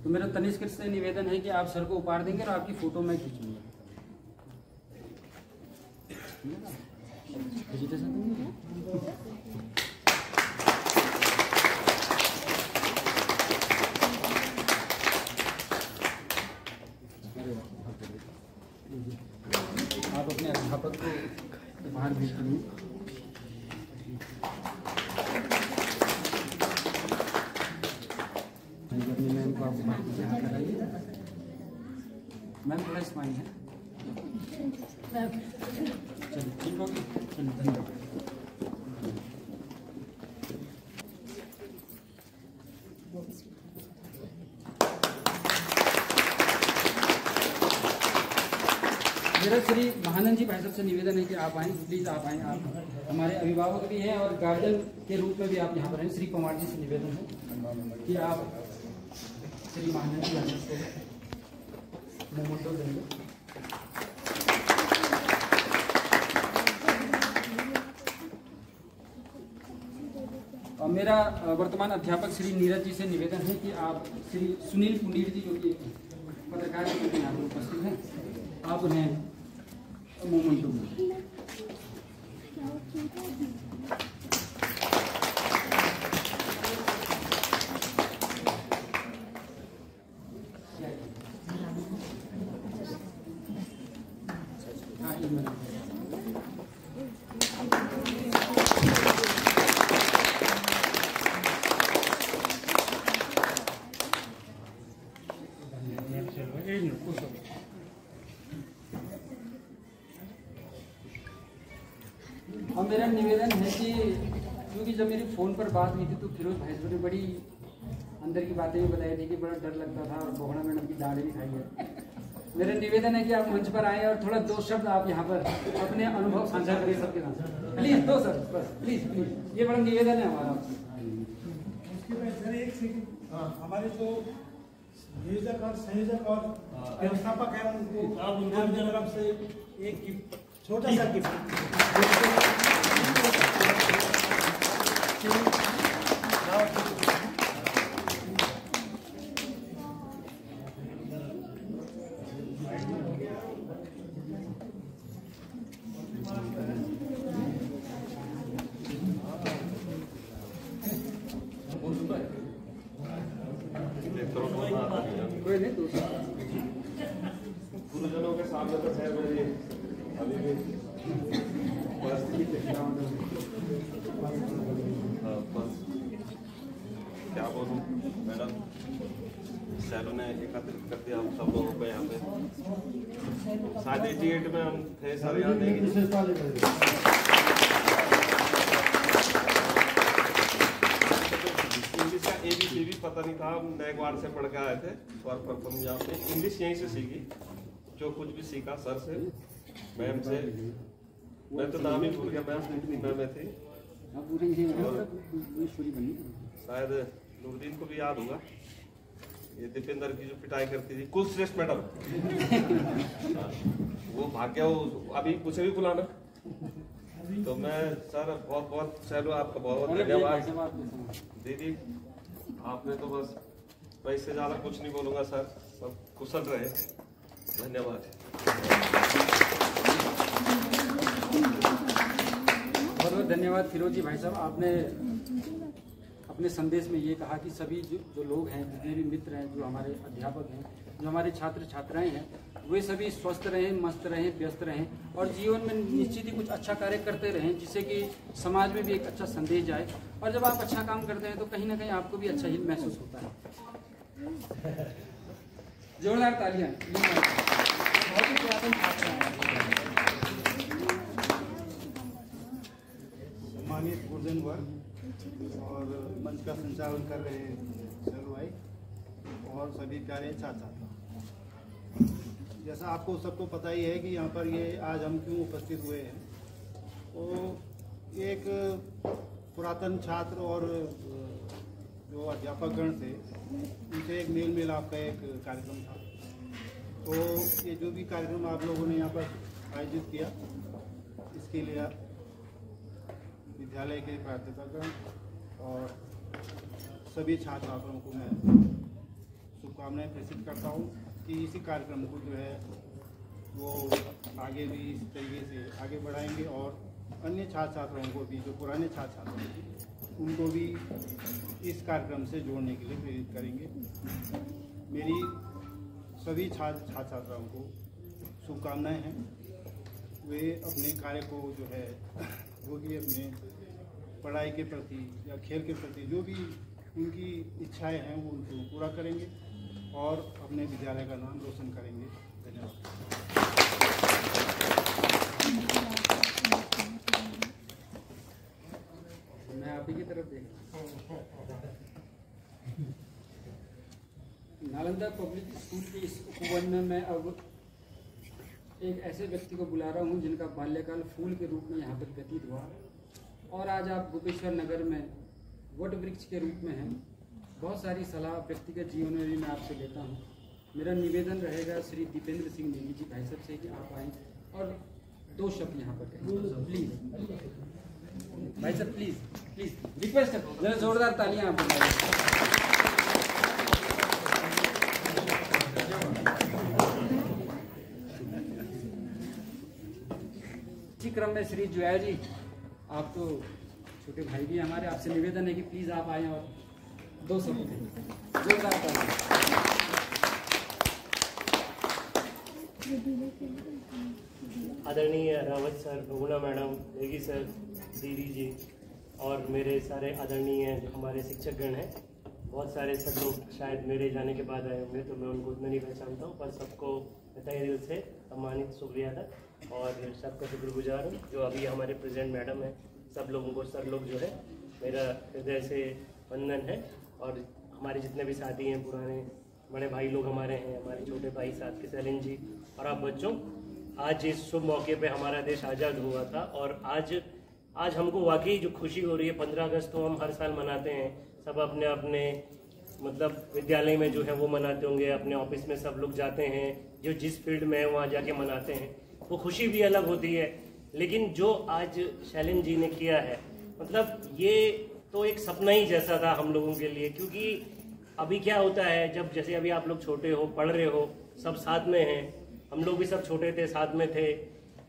तो मेरा तनिष्क से निवेदन है कि आप सर को उपहार देंगे और आपकी फोटो मैं खींचूंगा। आप अपने अध्यापक को उपहार भेज करेंगे। मैम को आप लगाइए। मैम थोड़ा स्माइल है। चलिए ठीक होगी। चलिए धन्यवाद। मेरा श्री महानंद जी भाई साहब से निवेदन है कि आप आएँ, प्लीज आप आएँ। आप हमारे अभिभावक भी हैं और गार्जियन के रूप में भी आप यहाँ पर हैं। श्री पवार जी से निवेदन है कि आप श्री महानंद जी भाई साहब को मोमेंटो देंगे। और मेरा वर्तमान अध्यापक श्री नीरज जी से निवेदन है कि आप श्री सुनील पुनीर जी जो कि पत्रकार के रूप में यहाँ पर उपस्थित हैं, आप उन्हें मोमेंटो दें। और मेरा निवेदन है कि क्योंकि जब मेरी फ़ोन पर बात हुई थी तो फिरोज भाई ने बड़ी अंदर की बातें भी बताई थी कि बड़ा डर लगता था और बोहड़ा मैडम की डांट भी खाई है। मेरा निवेदन है कि आप मंच पर आए और थोड़ा 2 शब्द आप यहाँ पर अपने अनुभव साझा करें सबके साथ। प्लीज 2 शब्द बस, प्लीज प्लीज, ये बड़ा निवेदन है हमारा। हमारे जो नियोजक और संयोजक और व्यवस्थापक हैं उनको आप उनकी तरफ से एक छोटा सा गिफ्ट। गुरुजनों के सामने तो है मेरी अभी भी परिस्थिति क्या बोलूँ मैडम, सैलून ने एकत्रित कर दिया हम सब लोगों को यहाँ पे। शायद 88 में हम थे सर, याद है इंग्लिश का ABC भी पता नहीं था, हम नैगवाड़ से पढ़ के आए थे स्वर प्रथम यहाँ पे। इंग्लिश यहीं से सीखी, जो कुछ भी सीखा सर से मैम से। मैं तो नाम ही भूल गया, मैम कितनी मैम थी, शायद नूरदीन को भी याद होगा। ये दीपेंद्र की जो पिटाई करती थी कुलश्रेष्ठ मैडम, वो भाग्य वो अभी मुझे भी बुलाना। तो मैं सर बहुत बहुत सैलू आपका बहुत बहुत धन्यवाद दीदी। आपने तो बस मैं इससे ज्यादा कुछ नहीं बोलूंगा सर, सब कुशल रहे, धन्यवाद। बहुत बहुत धन्यवाद फिरोज जी भाई साहब। आपने अपने संदेश में ये कहा कि सभी जो लोग हैं, जितने भी मित्र हैं, जो हमारे अध्यापक हैं, जो हमारे छात्र छात्राएं हैं, वे सभी स्वस्थ रहें, मस्त रहें, व्यस्त रहें और जीवन में निश्चित ही कुछ अच्छा कार्य करते रहें, जिससे कि समाज में भी एक अच्छा संदेश जाए। और जब आप अच्छा काम करते हैं तो कहीं ना कहीं आपको भी अच्छा ही महसूस होता है। जोरदार तालियां। बहुत ही पुरातन छात्र हैं। सम्मानित गुरुजन वर्ग और मंच का संचालन कर रहे हैं सर भाई और सभी प्यारे छात्र, जैसा आपको सबको पता ही है कि यहाँ पर ये आज हम क्यों उपस्थित हुए हैं। तो एक पुरातन छात्र और जो अध्यापक गण थे उनसे एक मेल मिलाप का एक कार्यक्रम था। तो ये जो भी कार्यक्रम आप लोगों ने यहाँ पर आयोजित किया, इसके लिए विद्यालय के प्राध्यापकगण और सभी छात्र छात्राओं को मैं शुभकामनाएं प्रेषित करता हूँ कि इसी कार्यक्रम को जो है वो आगे भी इस तरीके से आगे बढ़ाएंगे और अन्य छात्र छात्राओं को भी, जो पुराने छात्र छात्राओं हैं, उनको भी इस कार्यक्रम से जोड़ने के लिए प्रेरित करेंगे। मेरी सभी छात्र छात्राओं को शुभकामनाएं हैं। वे अपने कार्य को जो है, जो भी अपने पढ़ाई के प्रति या खेल के प्रति जो भी उनकी इच्छाएं हैं वो उनको पूरा करेंगे और अपने विद्यालय का नाम रोशन करेंगे। धन्यवाद। मैं आप ही की तरफ देख, नालंदा पब्लिक स्कूल के इस उपवन में मैं अब एक ऐसे व्यक्ति को बुला रहा हूँ जिनका बाल्यकाल फूल के रूप में यहाँ पर व्यतीत हुआ और आज आप गोपेश्वर नगर में वट वृक्ष के रूप में हैं। बहुत सारी सलाह व्यक्तिगत जीवन में भी मैं आपसे लेता हूँ। मेरा निवेदन रहेगा श्री दीपेंद्र सिंह नेगी जी भाई साहब से कि आप आएँ और 2 शब्द यहाँ पर कहें प्लीज़। भाई साहब प्लीज़ प्लीज़ रिक्वेस्ट है, जरा जोरदार तालियां आप बताइए। इसी क्रम में श्री जोया जी, आप तो छोटे भाई भी हमारे, आपसे निवेदन है कि प्लीज आप आए और 2 शब्द कहें। जोरदार तालियां। आदरणीय Rawat sir, Bahuguna madam, Negi sir, दीदी जी और मेरे सारे आदरणीय जो हमारे शिक्षकगण हैं, बहुत सारे सब लोग शायद मेरे जाने के बाद आए होंगे तो मैं उनको उतना नहीं पहचानता हूँ, पर सबको तहे दिल से सम्मानित शुक्रिया था और सबका शुक्रगुजार हूँ। जो अभी हमारे प्रेसिडेंट मैडम हैं, सब लोगों को सर लोग जो है मेरा हृदय से वंदन है और हमारे जितने भी साथी हैं, पुराने बड़े भाई लोग हमारे हैं, हमारे छोटे भाई साथ के सैलिन जी और आप बच्चों, आज इस शुभ मौके पे हमारा देश आज़ाद हुआ था और आज हमको वाकई जो खुशी हो रही है। 15 अगस्त तो हम हर साल मनाते हैं, सब अपने अपने मतलब विद्यालय में जो है वो मनाते होंगे, अपने ऑफिस में सब लोग जाते हैं, जो जिस फील्ड में है वहाँ जाके मनाते हैं, वो खुशी भी अलग होती है। लेकिन जो आज शैलिन जी ने किया है, मतलब ये तो एक सपना ही जैसा था हम लोगों के लिए, क्योंकि अभी क्या होता है, जब जैसे अभी आप लोग छोटे हो, पढ़ रहे हो, सब साथ में हैं, हम लोग भी सब छोटे थे, साथ में थे,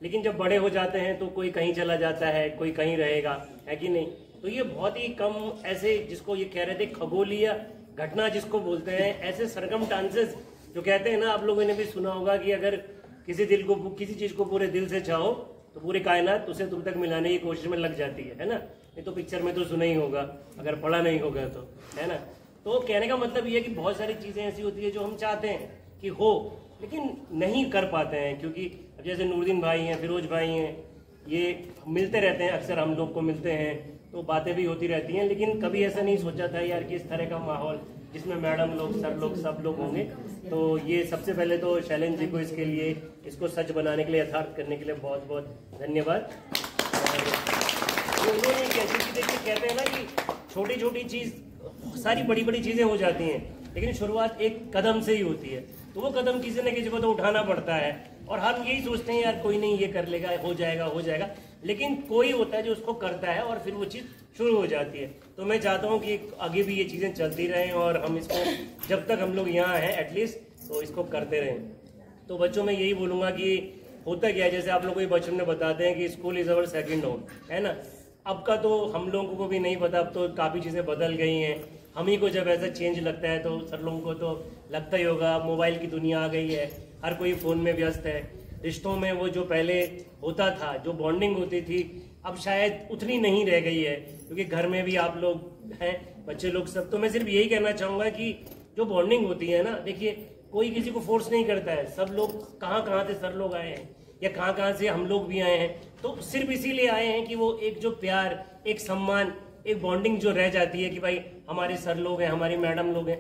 लेकिन जब बड़े हो जाते हैं तो कोई कहीं चला जाता है, कोई कहीं रहेगा, है कि नहीं। तो ये बहुत ही कम ऐसे, जिसको ये कह रहे थे खगोलीय घटना जिसको बोलते हैं, ऐसे सरकमस्टांसेस जो कहते हैं ना, आप लोगों ने भी सुना होगा कि अगर किसी चीज को पूरे दिल से चाहो तो पूरी कायनात उसे तुम तक मिलाने की कोशिश में लग जाती है ना। ये तो पिक्चर में तो सुना ही होगा, अगर पढ़ा नहीं होगा तो, है ना। तो कहने का मतलब ये है कि बहुत सारी चीजें ऐसी होती है जो हम चाहते हैं कि हो, लेकिन नहीं कर पाते हैं, क्योंकि जैसे नूरदीन भाई हैं, फिरोज भाई हैं, ये मिलते रहते हैं, अक्सर हम लोग को मिलते हैं तो बातें भी होती रहती हैं, लेकिन कभी ऐसा नहीं सोचा था यार कि इस तरह का माहौल जिसमें मैडम लोग, सर लोग, सब लोग होंगे। तो ये सबसे पहले तो शैलेन जी को इसके लिए, इसको सच बनाने के लिए, यथार्थ करने के लिए बहुत बहुत धन्यवाद। और उन्होंने कैसी चीजें कहते हैं ना कि छोटी छोटी चीज सारी बड़ी बड़ी चीजें हो जाती हैं, लेकिन शुरुआत एक कदम से ही होती है। तो वो कदम किसी न किसी को तो उठाना पड़ता है और हम यही सोचते हैं यार कोई नहीं ये कर लेगा, हो जाएगा, लेकिन कोई होता है जो उसको करता है और फिर वो चीज़ शुरू हो जाती है। तो मैं चाहता हूँ कि आगे भी ये चीज़ें चलती रहें और हम इसको जब तक हम लोग यहाँ हैं एटलीस्ट तो इसको करते रहें। तो बच्चों में यही बोलूँगा कि होता क्या है, जैसे आप लोग को बच्चों ने बताते हैं कि school is our second home, है ना। अब का तो हम लोगों को भी नहीं पता, अब तो काफ़ी चीज़ें बदल गई हैं। हम ही को जब ऐसा चेंज लगता है तो सर लोगों को तो लगता ही होगा। मोबाइल की दुनिया आ गई है, हर कोई फ़ोन में व्यस्त है। रिश्तों में वो जो पहले होता था, जो बॉन्डिंग होती थी, अब शायद उतनी नहीं रह गई है, क्योंकि घर में भी आप लोग हैं, बच्चे लोग सब। तो मैं सिर्फ यही कहना चाहूँगा कि जो बॉन्डिंग होती है ना, देखिए कोई किसी को फोर्स नहीं करता है। सब लोग कहाँ से सर लोग आए हैं या कहाँ से हम लोग भी आए हैं, तो सिर्फ इसीलिए आए हैं कि वो एक जो प्यार, एक सम्मान, एक बॉन्डिंग जो रह जाती है कि भाई हमारे सर लोग हैं, हमारी मैडम लोग हैं,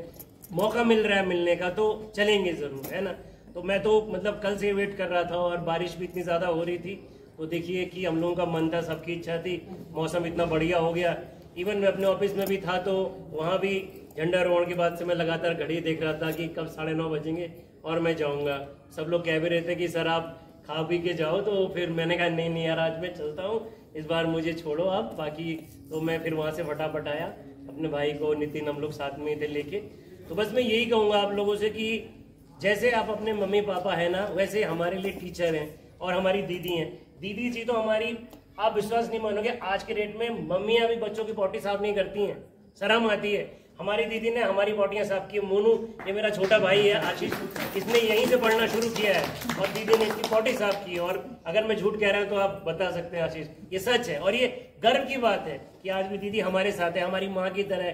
मौका मिल रहा है मिलने का तो चलेंगे ज़रूर, है ना। तो मैं तो मतलब कल से वेट कर रहा था और बारिश भी इतनी ज़्यादा हो रही थी, तो देखिए कि हम लोगों का मन था, सबकी इच्छा थी, मौसम इतना बढ़िया हो गया। इवन मैं अपने ऑफिस में भी था तो वहाँ भी झंडारोहण के बाद से मैं लगातार घड़ी देख रहा था कि कब 9:30 बजेंगे और मैं जाऊँगा। सब लोग कह भी रहे थे कि सर आप खा पी के जाओ, तो फिर मैंने कहा नहीं यार आज मैं चलता हूँ, इस बार मुझे छोड़ो आप। बाकी तो मैं फिर वहाँ से फटाफट आया, अपने भाई को, नितिन, हम लोग साथ में ही थे लेके। तो बस मैं यही कहूँगा आप लोगों से कि जैसे आप अपने मम्मी पापा है ना, वैसे हमारे लिए टीचर हैं और हमारी दीदी हैं। दीदी जी तो हमारी, आप विश्वास नहीं मानोगे, आज के डेट में मम्मियाँ भी बच्चों की पॉटी साफ नहीं करती हैं, शर्म आती है। हमारी दीदी ने हमारी पॉटियाँ साफ की। मोनू, ये मेरा छोटा भाई है आशीष, इसने यहीं से पढ़ना शुरू किया है और दीदी ने इसकी पॉटी साफ की। और अगर मैं झूठ कह रहा हूँ तो आप बता सकते हैं आशीष, ये सच है और ये गर्व की बात है कि आज भी दीदी हमारे साथ है, हमारी माँ की तरह।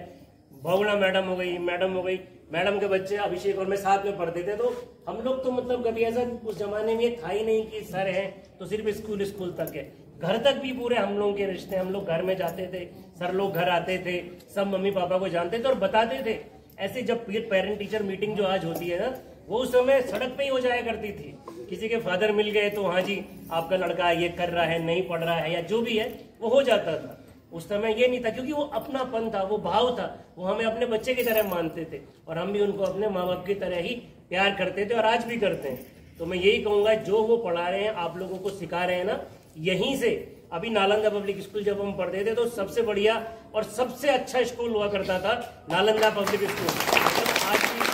भोगना मैडम हो गई, मैडम के बच्चे अभिषेक और मैं साथ में पढ़ते थे। तो हम लोग तो मतलब कभी ऐसा उस जमाने में था ही नहीं कि सर है तो सिर्फ स्कूल तक है, घर तक भी पूरे हम लोगों के रिश्ते। हम लोग घर में जाते थे, सर लोग घर आते थे, सब मम्मी पापा को जानते थे और बताते थे। ऐसे जब पेरेंट टीचर मीटिंग जो आज होती है ना, वो उस समय सड़क पे ही हो जाया करती थी। किसी के फादर मिल गए तो हाँ जी आपका लड़का ये कर रहा है, नहीं पढ़ रहा है या जो भी है वो हो जाता था। उस समय ये नहीं था, क्योंकि वो अपनापन था, वो भाव था, वो हमें अपने बच्चे की तरह मानते थे और हम भी उनको अपने माँ बाप की तरह ही प्यार करते थे और आज भी करते हैं। तो मैं यही कहूँगा, जो वो पढ़ा रहे हैं, आप लोगों को सिखा रहे हैं ना, यहीं से। अभी नालंदा पब्लिक स्कूल जब हम पढ़ते थे तो सबसे बढ़िया और सबसे अच्छा स्कूल हुआ करता था नालंदा पब्लिक स्कूल। आज भी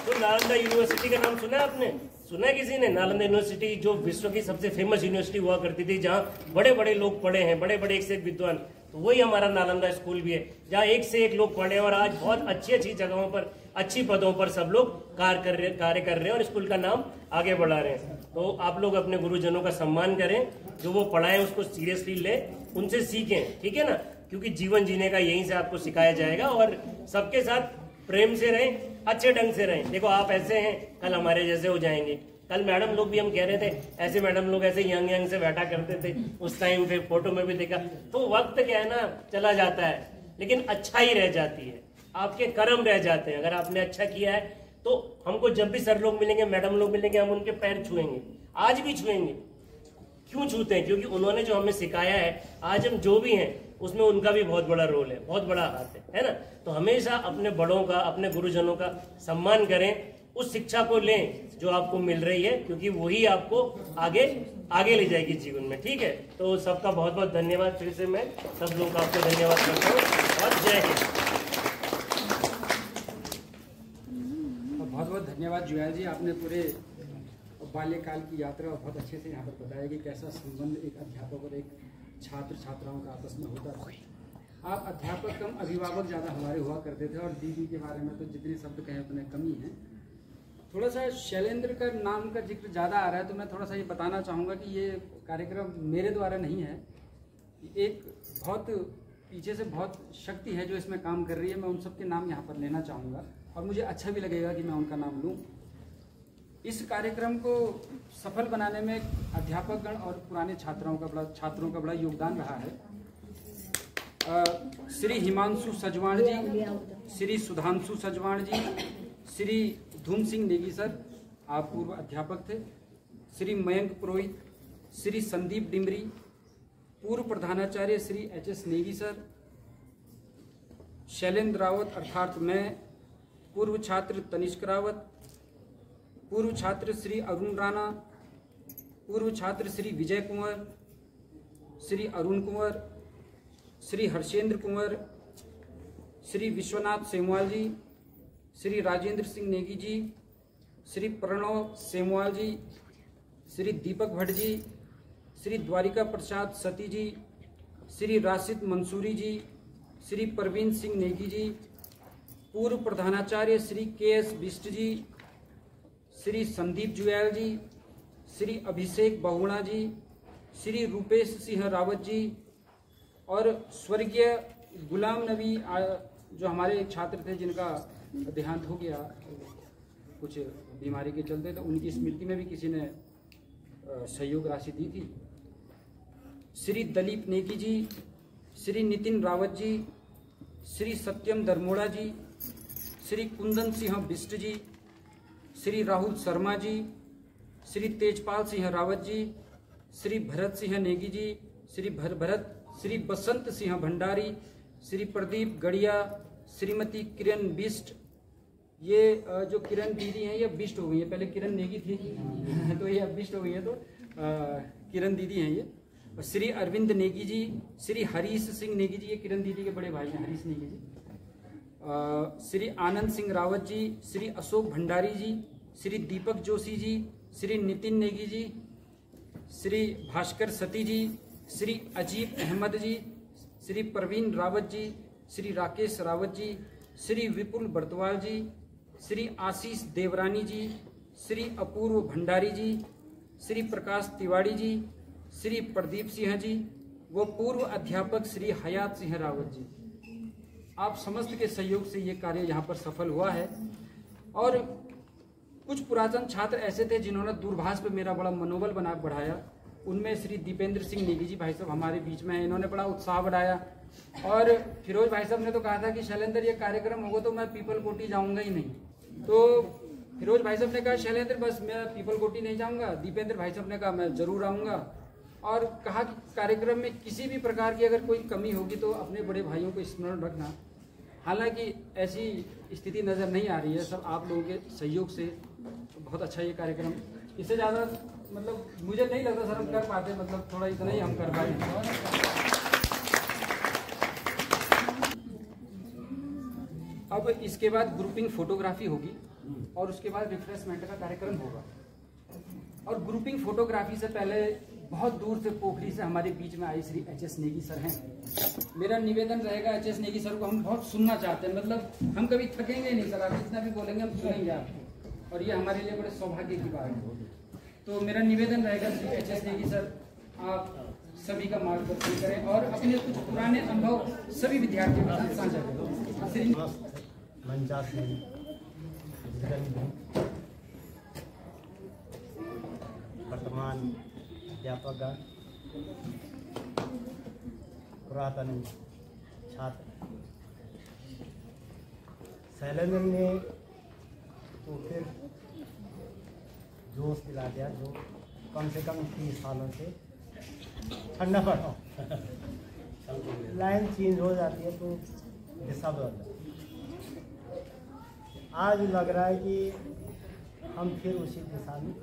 तो नालंदा यूनिवर्सिटी का नाम सुना है आपने? सुना है किसी ने? नालंदा यूनिवर्सिटी जो विश्व की सबसे फेमस यूनिवर्सिटी हुआ करती थी, जहाँ बड़े बड़े लोग पढ़े हैं, बड़े बड़े एक से एक विद्वान, तो वही हमारा नालंदा स्कूल भी है, जहाँ एक से एक लोग पढ़े हैं और आज बहुत अच्छी जगहों पर, अच्छी पदों पर सब लोग कार्य कर रहे हैं और स्कूल का नाम आगे बढ़ा रहे हैं। तो आप लोग अपने गुरुजनों का सम्मान करें, जो वो पढ़ाएं उसको सीरियसली लें, उनसे सीखें, ठीक है ना, क्योंकि जीवन जीने का यहीं से आपको सिखाया जाएगा। और सबके साथ प्रेम से रहें, अच्छे ढंग से रहें। देखो आप ऐसे हैं, कल हमारे जैसे हो जाएंगे। कल मैडम लोग भी हम कह रहे थे, ऐसे मैडम लोग ऐसे यंग से बैठा करते थे उस टाइम, फिर फोटो में भी देखा। तो वक्त क्या है ना, चला जाता है, लेकिन अच्छा ही रह जाती है, आपके कर्म रह जाते हैं। अगर आपने अच्छा किया है तो हमको जब भी सर लोग मिलेंगे, मैडम लोग मिलेंगे, हम उनके पैर छुएंगे, आज भी छुएंगे। क्यों छूते हैं? क्योंकि उन्होंने जो हमें सिखाया है, आज हम जो भी हैं उसमें उनका भी बहुत बड़ा रोल है, बहुत बड़ा हाथ है ना। तो हमेशा अपने बड़ों का, अपने गुरुजनों का सम्मान करें, उस शिक्षा को लें जो आपको मिल रही है, क्योंकि वही आपको आगे ले जाएगी जीवन में, ठीक है। तो सबका बहुत बहुत धन्यवाद। फिर से मैं सब लोगों का आपको धन्यवाद करता हूँ और जय हिंद। बहुत बहुत धन्यवाद जुएल जी, आपने पूरे बाल्यकाल की यात्रा बहुत अच्छे से यहाँ पर बताया कि कैसा संबंध एक अध्यापक और एक छात्र छात्राओं का आपस में होता था। आप अध्यापक कम, अभिभावक ज़्यादा हमारे हुआ करते थे और दीदी के बारे में तो जितने शब्द कहें उतने कम ही हैं। थोड़ा सा शैलेंद्र का नाम का जिक्र ज़्यादा आ रहा है, तो मैं थोड़ा सा ये बताना चाहूँगा कि ये कार्यक्रम मेरे द्वारा नहीं है, एक बहुत पीछे से बहुत शक्ति है जो इसमें काम कर रही है। मैं उन सबके नाम यहाँ पर लेना चाहूँगा और मुझे अच्छा भी लगेगा कि मैं उनका नाम लूँ। इस कार्यक्रम को सफल बनाने में अध्यापकगण और पुराने छात्रों का बड़ा योगदान रहा है। श्री हिमांशु सजवाण जी, श्री सुधांशु सजवाण जी, श्री धूम सिंह नेगी सर, आप पूर्व अध्यापक थे, श्री मयंक पुरोहित, श्री संदीप डिमरी, पूर्व प्रधानाचार्य श्री एच.एस. नेगी सर, शैलेंद्र रावत अर्थात मैं, पूर्व छात्र तनिष्क रावत, पूर्व छात्र श्री अरुण राणा, पूर्व छात्र श्री विजय कुंवर, श्री अरुण कुंवर, श्री हर्षेंद्र कुंवर, श्री विश्वनाथ सेमवाल जी, श्री राजेंद्र सिंह नेगी जी, श्री प्रणव सेमवाल जी, श्री दीपक भट्ट जी, श्री द्वारिका प्रसाद सती जी, श्री राशिद मंसूरी जी, श्री प्रवीण सिंह नेगी जी, पूर्व प्रधानाचार्य श्री के.एस. बिष्ट जी, श्री संदीप जुयाल जी, श्री अभिषेक बहुगुणा जी, श्री रूपेश सिंह रावत जी और स्वर्गीय गुलाम नबी जो हमारे एक छात्र थे जिनका देहांत हो गया कुछ बीमारी के चलते, तो उनकी स्मृति में भी किसी ने सहयोग राशि दी थी। श्री दलीप नेगी जी, श्री नितिन रावत जी, श्री सत्यम दरमोड़ा जी, श्री कुंदन सिंह बिष्ट जी, श्री राहुल शर्मा जी, श्री तेजपाल सिंह रावत जी, श्री भरत सिंह नेगी जी, श्री बसंत सिंह भंडारी, श्री प्रदीप गढ़िया, श्रीमती किरण बिष्ट। ये जो किरण दीदी हैं ये बिष्ट हो गई है, पहले किरण नेगी थी तो ये अब बिष्ट हो गई है, तो किरण दीदी हैं ये। श्री अरविंद नेगी जी, श्री हरीश सिंह नेगी जी, ये किरण दीदी के बड़े भाई हैं हरीश नेगी जी। श्री आनंद सिंह रावत जी, श्री अशोक भंडारी जी, श्री दीपक जोशी जी, श्री नितिन नेगी जी, श्री भास्कर सती जी, श्री अजीब अहमद जी, श्री प्रवीण रावत जी, श्री राकेश रावत जी, श्री विपुल बर्तवाल जी, श्री आशीष देवरानी जी, श्री अपूर्व भंडारी जी, श्री प्रकाश तिवारी जी, श्री प्रदीप सिंह जी व पूर्व अध्यापक श्री हयात सिंह रावत जी। आप समस्त के सहयोग से ये कार्य यहाँ पर सफल हुआ है। और कुछ पुरातन छात्र ऐसे थे जिन्होंने दूरभाष पे मेरा बड़ा मनोबल बढ़ाया। उनमें श्री दीपेंद्र सिंह नेगी जी भाई साहब हमारे बीच में हैं, इन्होंने बड़ा उत्साह बढ़ाया। और फिरोज भाई साहब ने तो कहा था कि शैलेंद्र ये कार्यक्रम होगा तो मैं पीपल कोटी जाऊंगा ही नहीं, तो फिरोज भाई साहब ने कहा शैलेंद्र बस मैं पीपल कोटी नहीं जाऊंगा। दीपेंद्र भाई साहब ने कहा मैं जरूर आऊंगा, और कहा कि कार्यक्रम में किसी भी प्रकार की अगर कोई कमी होगी तो अपने बड़े भाइयों को स्मरण रखना। हालांकि ऐसी स्थिति नज़र नहीं आ रही है, सब आप लोगों के सहयोग से बहुत अच्छा ये कार्यक्रम। इससे ज़्यादा मतलब मुझे नहीं लगता सर हम कर पाते, मतलब थोड़ा इतना ही हम कर पाए। अब इसके बाद ग्रुपिंग फोटोग्राफी होगी और उसके बाद रिफ्रेशमेंट का कार्यक्रम होगा। और ग्रुपिंग फोटोग्राफी से पहले बहुत दूर से पोखरी से हमारे बीच में आई श्री एच.एस. नेगी सर हैं। मेरा निवेदन रहेगा एच.एस. नेगी सर को हम बहुत सुनना चाहते हैं, मतलब हम कभी थकेंगे नहीं सर, आप जितना भी बोलेंगे हम सुनेंगे आपको, और ये हमारे लिए बड़े सौभाग्य की बात है। तो मेरा निवेदन रहेगा श्री एच.एस. नेगी सर आप सभी का मार्गदर्शन करें और अपने कुछ पुराने अनुभव सभी विद्यार्थियों के साथ साझा करें। वर्तमान अध्यापकगण, पुरातन छात्र, शैलेंद्र ने तो फिर जोश दिला दिया जो कम से कम 30 सालों से ठंडा पड़ा। लाइन चेंज हो जाती है तो दिशा बदल जाती है। आज लग रहा है कि हम फिर उसी दिशा में।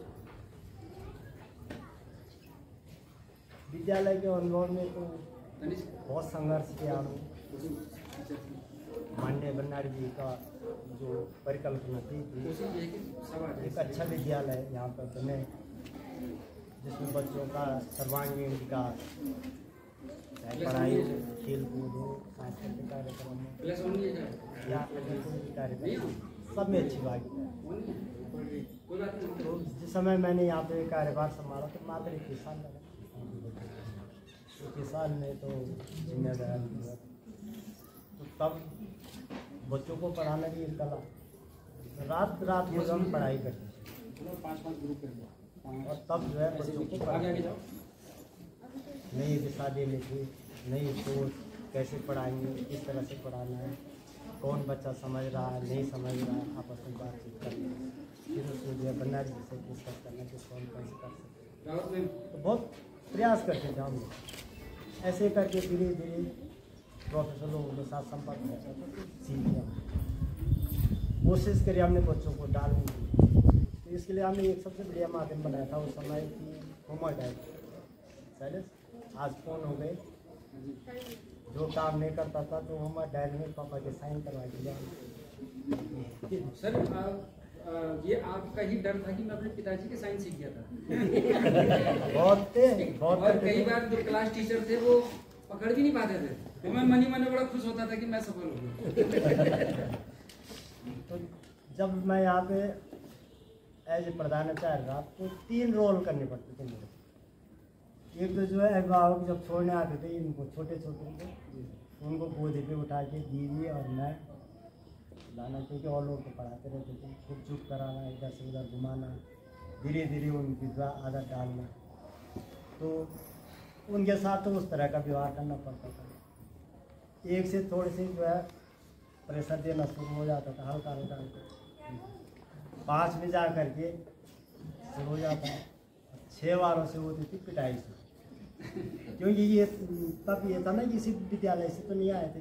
विद्यालय के अनुभव में तो बहुत संघर्ष किया हमने। माननीय भंडारी जी का जो परिकल्पना थी एक अच्छा विद्यालय यहाँ पर बने जिसमें बच्चों का सर्वांगीण विकास, पढ़ाई, खेल कूद हो, सांस्कृतिक कार्यक्रम या कार्यक्रम सब में अच्छी बात है। तो जिस समय मैंने यहाँ पे कार्यभार संभाला तो मात्र 21 साल लगा। 21 साल में तो जिम्मेदारी हुआ, तो तब बच्चों को पढ़ाना भी एक कला, रात रात में हम पढ़ाई करते और तब जो है बच्चों को पढ़ाना नई दिशा देनी थी, नई सोच, कैसे पढ़ाएंगे, किस तरह से पढ़ाना है, कौन बच्चा समझ रहा है नहीं समझ रहा है, आपस में बातचीत करना, फिर उसमें जो है भंडारी जी से डिस्कस करना कि कौन कैसे कर सकते हैं। तो बहुत प्रयास करते थे हम लोग। ऐसे करके धीरे धीरे प्रोफेसर लोगों के साथ संपर्क करते थे, सीख लिया। कोशिश करी हमने बच्चों को डालने की। तो इसके लिए हमने एक सबसे बढ़िया माध्यम बनाया था उस समय की होमवर्क डायरी। साइलेंस आज फ़ोन हो गए, जो काम नहीं करता था तो होमवर्क डायरी में पापा के साइन करवा दिया। सर ये आपका ही डर था कि मैं अपने पिताजी के साइन सीख गया था? बहुत और कई बार जो क्लास टीचर थे वो पकड़ भी नहीं पाते थे, तो मैं मन ही मन में बड़ा खुश होता था कि मैं सफल हो गया। तो जब मैं यहाँ पे एज ए प्रधानाचार्य रहा तो 3 रोल करने पड़ते थे मेरे। एक तो जो है अभिभावक जब छोड़ने आते थे इनको छोटे छोटे थे, उनको गोदी पे उठा के दीदी और मैं लाना, क्योंकि और लोग तो पढ़ाते रहते थे, खुद चुप कराना, इधर से उधर घुमाना, धीरे धीरे उनकी आदत डालना। तो उनके साथ तो उस तरह का व्यवहार करना पड़ता था। एक से थोड़े से जो है प्रेशर देना शुरू हो जाता था, हल्का हल्का हल्का। 5 में जा करके शुरू हो जाता है, 6 बारों से होती थी पिटाई से। क्योंकि ये तब ये था ना कि इसी विद्यालय से तो नहीं आए थे,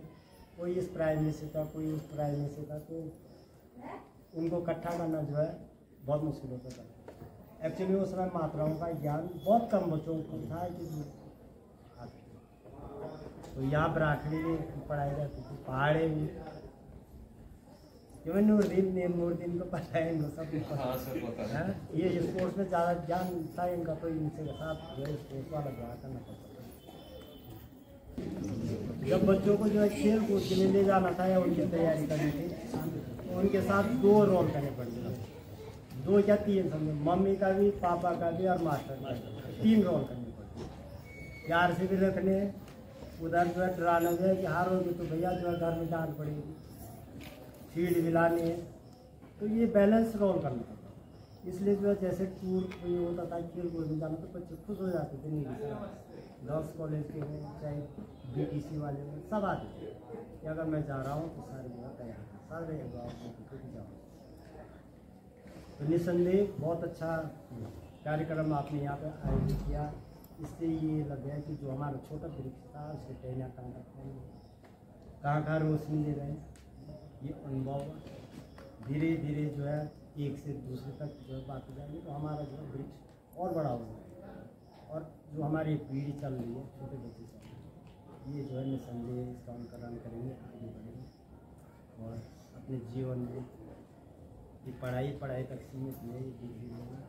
कोई इस प्राइमरी से था, कोई उस प्राइमरी से था, तो उनको इकट्ठा करना जो है बहुत मुश्किल होता था। एक्चुअली उस समय मात्राओं का ज्ञान बहुत कम बच्चों को था कि तो यहाँ बराखड़ी में पढ़ाई जाती थी, पहाड़े में क्यों नूरदीन को पता है, इनको सब पता है। ये स्पोर्ट्स में ज़्यादा ज्ञान था इनका, तो इनसे साथ जो है स्पोर्ट्स वाला व्यवहार करना पड़ता था। जब बच्चों को जो है खेल कूद के लिए ले जाना था या उनकी तैयारी करनी थी, तो उनके साथ 2 रोल करने पड़ते थे। 2 या 3 समझो, मम्मी का भी, पापा का भी और मास्टर का भी, 3 रोल करने पड़ते। प्यार से भी रखने, उधर जो है डराना जो है कि हारोगे तो भैया जो है घर में डांट पड़ेगी, फील्ड भी लानी है। तो ये बैलेंस रोल करना पड़ता। इसलिए जो है जैसे टूर ये होता था, खेल कूद में जाना, तो बच्चे खुश हो जाते थे। नहीं गर्ल्स कॉलेज के हों चाहे BTC वाले हों, सब आते थे कि अगर मैं जा रहा हूँ तो सारे जगह तैयार हैं, सारे जाओ। तो निसंदेह बहुत अच्छा कार्यक्रम आपने यहाँ पर आयोजित किया। इससे ये लग गया कि जो हमारा छोटा वृक्ष था उसके टहनियाँ कहाँ रोशनी दे रहे हैं, ये अनुभव धीरे धीरे जो है एक से दूसरे तक जो है बात हो जाएगी, तो हमारा जो है वृक्ष और बड़ा हो जाएगा। और जो हमारी पीढ़ी चल रही है, छोटे बच्चे चल रहे हैं, ये जो है निसंदेह इसका अनुकरण करेंगे, आगे बढ़ेंगे और अपने जीवन में ये पढ़ाई तक सीमित नहीं, ये डिग्री लेना,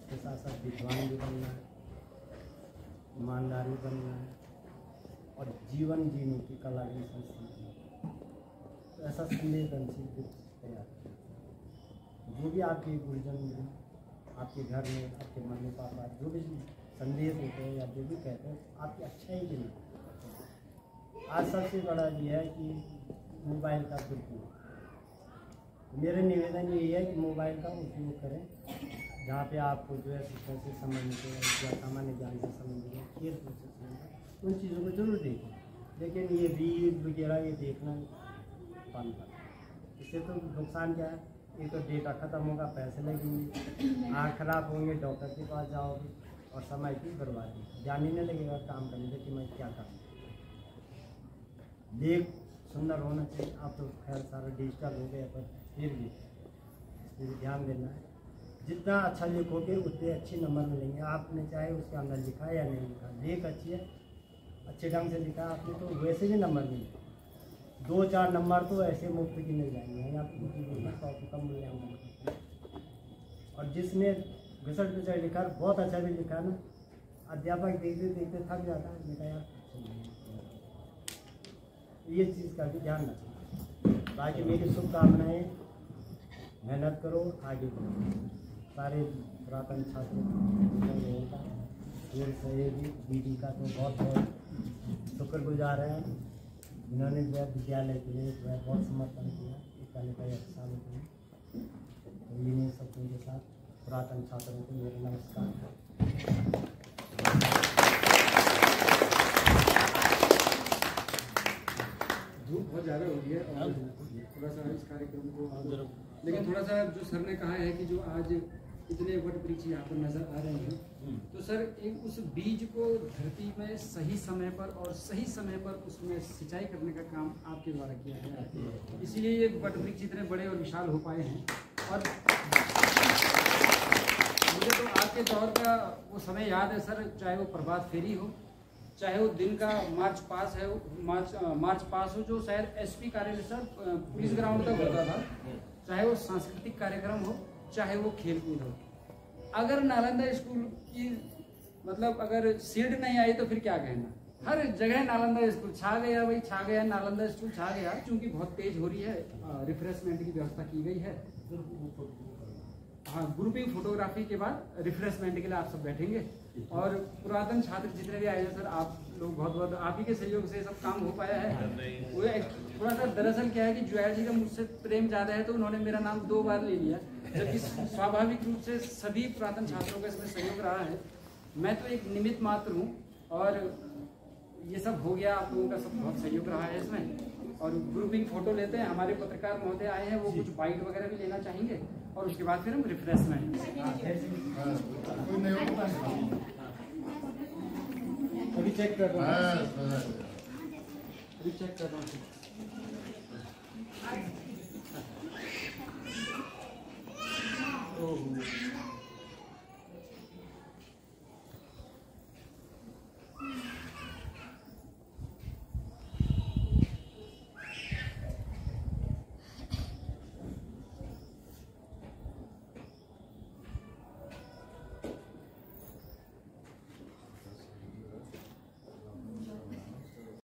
इसके साथ साथ विद्वान भी बनना है, ईमानदारी बनना है और जीवन जीने की कला भी सीखना है। तो ऐसा संवेदनशील तैयार जो भी आपके गुरुजन हैं, आपके घर में आपके मम्मी पापा जो भी संदेश देते हैं या जो भी कहते हैं, आपकी अच्छा ही के लिए। आज सबसे बड़ा ये है कि मोबाइल का दुरुपयोग। मेरा निवेदन ये है कि मोबाइल का उपयोग करें जहाँ पे आपको जो है शिक्षा से संबंधित या सामान्य ज्ञान से संबंधित, खेल कूद से संबंधित उन चीज़ों को जरूर देखें, लेकिन ये रील वगैरह ये देखना बंद करें। इससे तो नुकसान क्या है, एक तो डेटा ख़त्म होगा, पैसे लगेंगे, आँख खराब होंगे, डॉक्टर के पास जाओगे और समय की बर्बादी, ध्यान ही नहीं लगेगा काम करने से कि मैं क्या करूँ। देख सुंदर होना चाहिए। आप तो खैर सारा डिजिटल हो गया, पर फिर भी इस पर ध्यान देना है। जितना अच्छा लिखोगे उतने अच्छे नंबर मिलेंगे। आपने चाहे उसके अंदर लिखा या नहीं लिखा, लेख अच्छी है, अच्छे ढंग से लिखा आपने, तो वैसे भी नंबर मिलेंगे। 2-4 नंबर तो ऐसे मुफ्त की मिल जाएंगे, आपको कम मूल्यांकन। और जिसने घिसट लिखा बहुत अच्छा भी लिखा ना, अध्यापक देखते देखते थक जाता है, लिखा यार ये चीज़ का भी ध्यान रखें। बाकी मेरी शुभकामनाएँ, मेहनत करो, आगे बढ़ो। सारे पुरातन छात्रों का पूर्ण सहयोगी दीदी का तो बहुत बहुत शुक्रगुजार है, जिन्होंने जो है विद्यालय के लिए जो है बहुत समर्पण किया विद्यालय का 1 साल के लिए। तो इन्हीं सबके के साथ पुरातन छात्रों को मेरा नमस्कार। धूप बहुत ज़्यादा हो गई है और थोड़ा सा इस कार्यक्रम को, लेकिन थोड़ा सा जो सर ने कहा है कि जो आज इतने वट वृक्ष यहाँ पर नजर आ रहे हैं, तो सर एक उस बीज को धरती में सही समय पर और सही समय पर उसमें सिंचाई करने का काम आपके द्वारा किया गया है, इसीलिए ये वट वृक्ष इतने बड़े और विशाल हो पाए हैं। और मुझे तो आपके दौर का वो समय याद है सर, चाहे वो प्रभात फेरी हो, चाहे वो दिन का मार्च पास हो जो शायद एसपी कार्यालय सर पुलिस ग्राउंड तक होता था, चाहे वो सांस्कृतिक कार्यक्रम हो, चाहे वो खेल कूद हो। अगर नालंदा स्कूल की मतलब अगर सीट नहीं आई तो फिर क्या कहना, हर जगह नालंदा स्कूल छा गया, भाई छा गया, नालंदा स्कूल छा गया। क्योंकि बहुत तेज हो रही है, रिफ्रेशमेंट की व्यवस्था की गई है। हाँ, ग्रुपिंग फोटोग्राफी के बाद रिफ्रेशमेंट के लिए आप सब बैठेंगे। और पुरातन छात्र जितने भी आए हैं सर, आप लोग बहुत बहुत आप ही के सहयोग से सब काम हो पाया है। वो थोड़ा सा दरअसल क्या है कि जुएल जी का मुझसे प्रेम ज्यादा है, तो उन्होंने मेरा नाम 2 बार ले लिया, जबकि स्वाभाविक रूप से सभी पुरातन छात्रों का इसमें सहयोग रहा है। मैं तो एक निमित्त मात्र हूँ, और ये सब हो गया, आप लोगों का सब बहुत सहयोग रहा है इसमें। और ग्रुपिंग फोटो लेते हैं, हमारे पत्रकार महोदय आए हैं, वो कुछ बाइट वगैरह भी लेना चाहेंगे, और उसके बाद फिर हम रिफ्रेशमेंट। अभी चेक कर रहा हूँ, अभी चेक कर रहा हूँ।